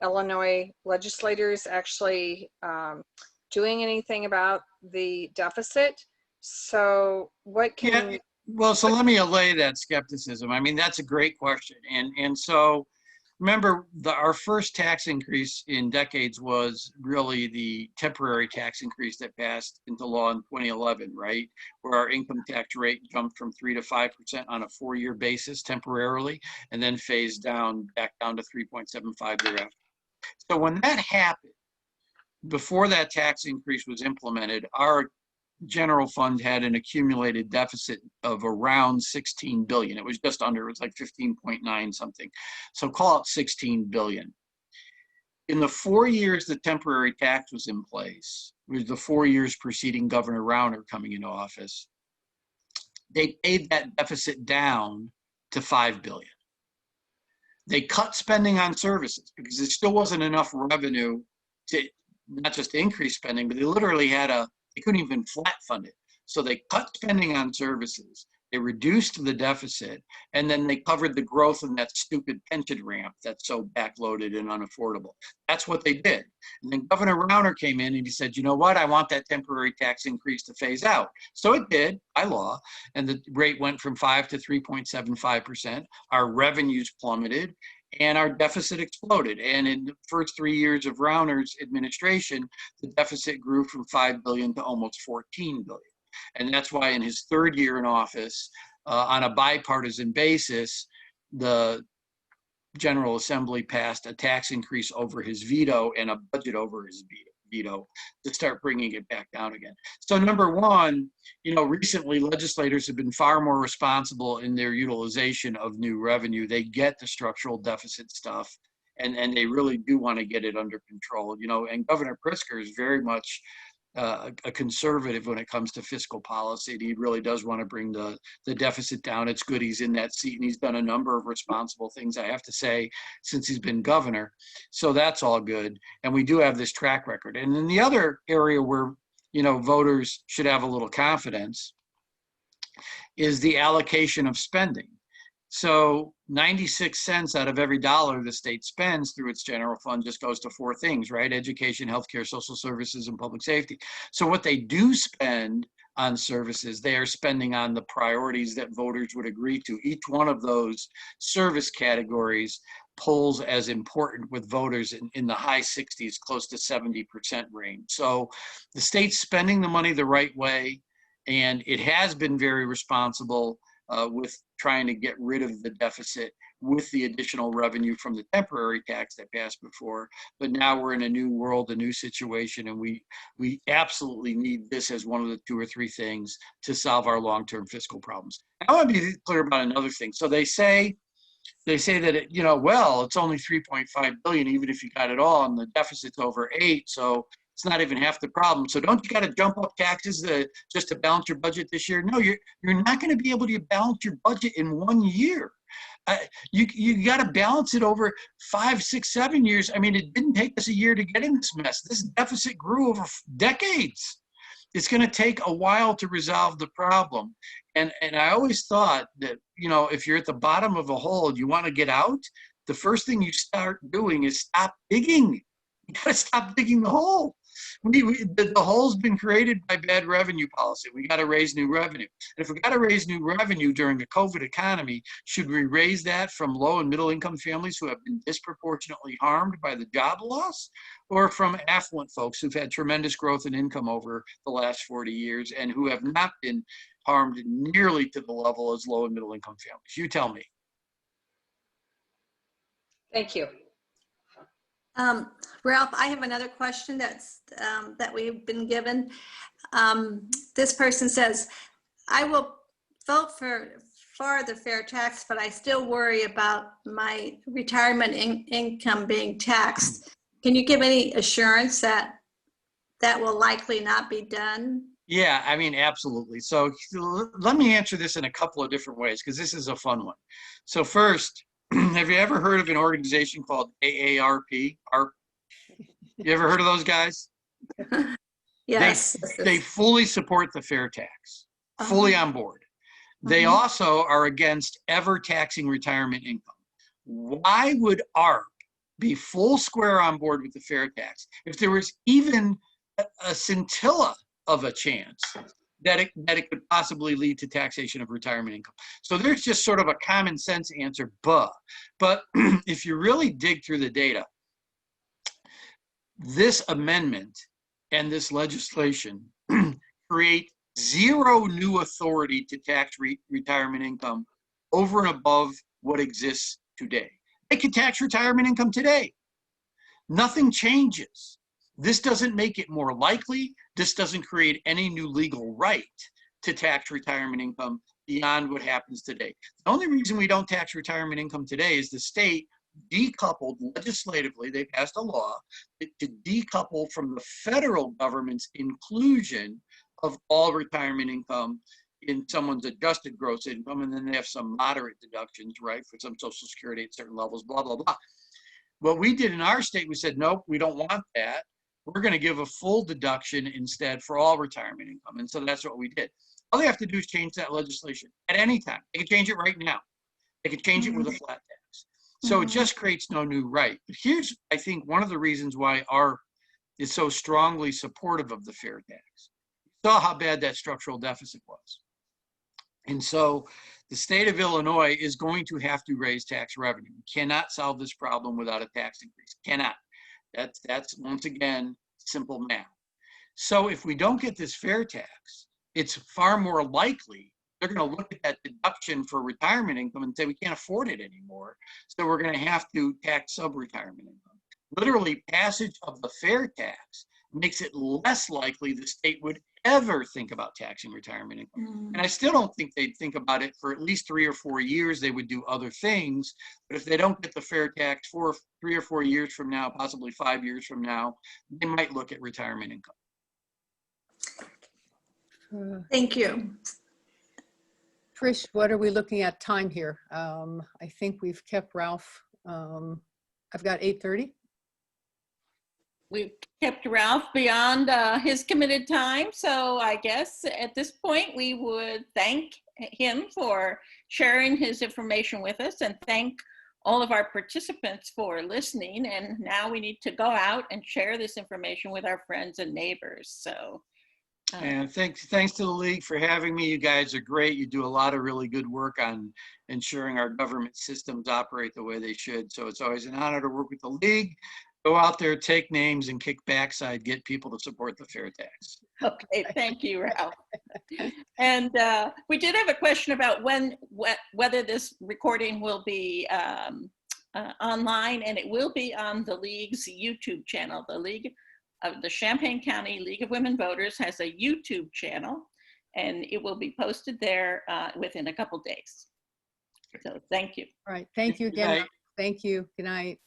Illinois legislators actually doing anything about the deficit. So what can... Yeah, well, so let me allay that skepticism. I mean, that's a great question. And so remember, our first tax increase in decades was really the temporary tax increase that passed into law in 2011, right? Where our income tax rate jumped from 3 to 5% on a 4-year basis temporarily, and then phased back down to 3.75 thereafter. So when that happened, before that tax increase was implemented, our general fund had an accumulated deficit of around 16 billion. It was just under, it was like 15.9 something. So call it 16 billion. In the 4 years the temporary tax was in place, it was the 4 years preceding Governor Rauner coming into office, they paid that deficit down to 5 billion. They cut spending on services because there still wasn't enough revenue to not just increase spending, but they literally had they couldn't even flat fund it. So they cut spending on services, they reduced the deficit, and then they covered the growth in that stupid pension ramp that's so backloaded and unaffordable. That's what they did. And then Governor Rauner came in and he said, you know what, I want that temporary tax increase to phase out. So it did, by law, and the rate went from 5 to 3.75%. Our revenues plummeted, and our deficit exploded. And in the first 3 years of Rauner's administration, the deficit grew from 5 billion to almost 14 billion. And that's why in his third year in office, on a bipartisan basis, the General Assembly passed a tax increase over his veto and a budget over his veto to start bringing it back down again. So number one, recently legislators have been far more responsible in their utilization of new revenue. They get the structural deficit stuff, and they really do want to get it under control. And Governor Pritzker is very much a conservative when it comes to fiscal policy. And he really does want to bring the deficit down. It's good he's in that seat, and he's done a number of responsible things, I have to say, since he's been governor. So that's all good. And we do have this track record. And then the other area where, voters should have a little confidence is the allocation of spending. So 96 cents out of every dollar the state spends through its general fund just goes to four things, right? Education, healthcare, social services, and public safety. So what they do spend on services, they are spending on the priorities that voters would agree to. Each one of those service categories polls as important with voters in the high 60s, close to 70% range. So the state's spending the money the right way, and it has been very responsible with trying to get rid of the deficit with the additional revenue from the temporary tax that passed before. But now we're in a new world, a new situation, and we absolutely need this as one of the 2 or 3 things to solve our long-term fiscal problems. I want to be clear about another thing. So they say that, it's only 3.5 billion, even if you got it all, and the deficit's over 8. So it's not even half the problem. So don't you got to jump up taxes just to balance your budget this year? No, you're not going to be able to balance your budget in 1 year. You got to balance it over 5, 6, 7 years. I mean, it didn't take us a year to get in this mess. This deficit grew over decades. It's going to take a while to resolve the problem. And I always thought that, if you're at the bottom of a hole and you want to get out, the first thing you start doing is stop digging. You got to stop digging the hole. The hole's been created by bad revenue policy. We got to raise new revenue. And if we got to raise new revenue during the COVID economy, should we raise that from low and middle income families who have been disproportionately harmed by the job loss, or from affluent folks who've had tremendous growth in income over the last 40 years and who have not been harmed nearly to the level as low and middle income families? You tell me. Thank you. Ralph, I have another question that we've been given. This person says, I will vote for the fair tax, but I still worry about my retirement income being taxed. Can you give any assurance that will likely not be done? Yeah, I mean, absolutely. So let me answer this in a couple of different ways, because this is a fun one. So first, have you ever heard of an organization called AARP? You ever heard of those guys? Yes. They fully support the fair tax, fully on board. They also are against ever taxing retirement income. Why would ARP be full square on board with the fair tax if there was even a scintilla of a chance that it could possibly lead to taxation of retirement income? So there's just sort of a common sense answer, but if you really dig through the data, this amendment and this legislation create zero new authority to tax retirement income over and above what exists today. They could tax retirement income today. Nothing changes. This doesn't make it more likely. This doesn't create any new legal right to tax retirement income beyond what happens today. The only reason we don't tax retirement income today is the state decoupled legislatively, they passed a law to decouple from the federal government's inclusion of all retirement income in someone's adjusted gross income, and then they have some moderate deductions, right, for some Social Security at certain levels, blah, blah, blah. What we did in our state, we said, nope, we don't want that. We're going to give a full deduction instead for all retirement income. And so that's what we did. All they have to do is change that legislation at any time. They can change it right now. They can change it with a flat tax. So it just creates no new right. But here's, I think, one of the reasons why our is so strongly supportive of the fair tax. You saw how bad that structural deficit was. And so the state of Illinois is going to have to raise tax revenue. We cannot solve this problem without a tax increase. Cannot. That's once again, simple math. So if we don't get this fair tax, it's far more likely they're going to look at that deduction for retirement income and say, we can't afford it anymore. So we're going to have to tax sub-retirement income. Literally, passage of the fair tax makes it less likely the state would ever think about taxing retirement income. And I still don't think they'd think about it for at least 3 or 4 years. They would do other things. But if they don't get the fair tax for 3 or 4 years from now, possibly 5 years from now, they might look at retirement income. Thank you. Trish, what are we looking at time here? I think we've kept Ralph. I've got 8:30. We've kept Ralph beyond his committed time. So I guess at this point, we would thank him for sharing his information with us and thank all of our participants for listening. And now we need to go out and share this information with our friends and neighbors. So. And thanks to the League for having me. You guys are great. You do a lot of really good work on ensuring our government systems operate the way they should. So it's always an honor to work with the League. Go out there, take names, and kick backside, get people to support the fair tax. Okay, thank you, Ralph. And we did have a question about whether this recording will be online, and it will be on the League's YouTube channel. The League of the Champaign County League of Women Voters has a YouTube channel, and it will be posted there within a couple days. So thank you. All right. Thank you again. Thank you. Good night.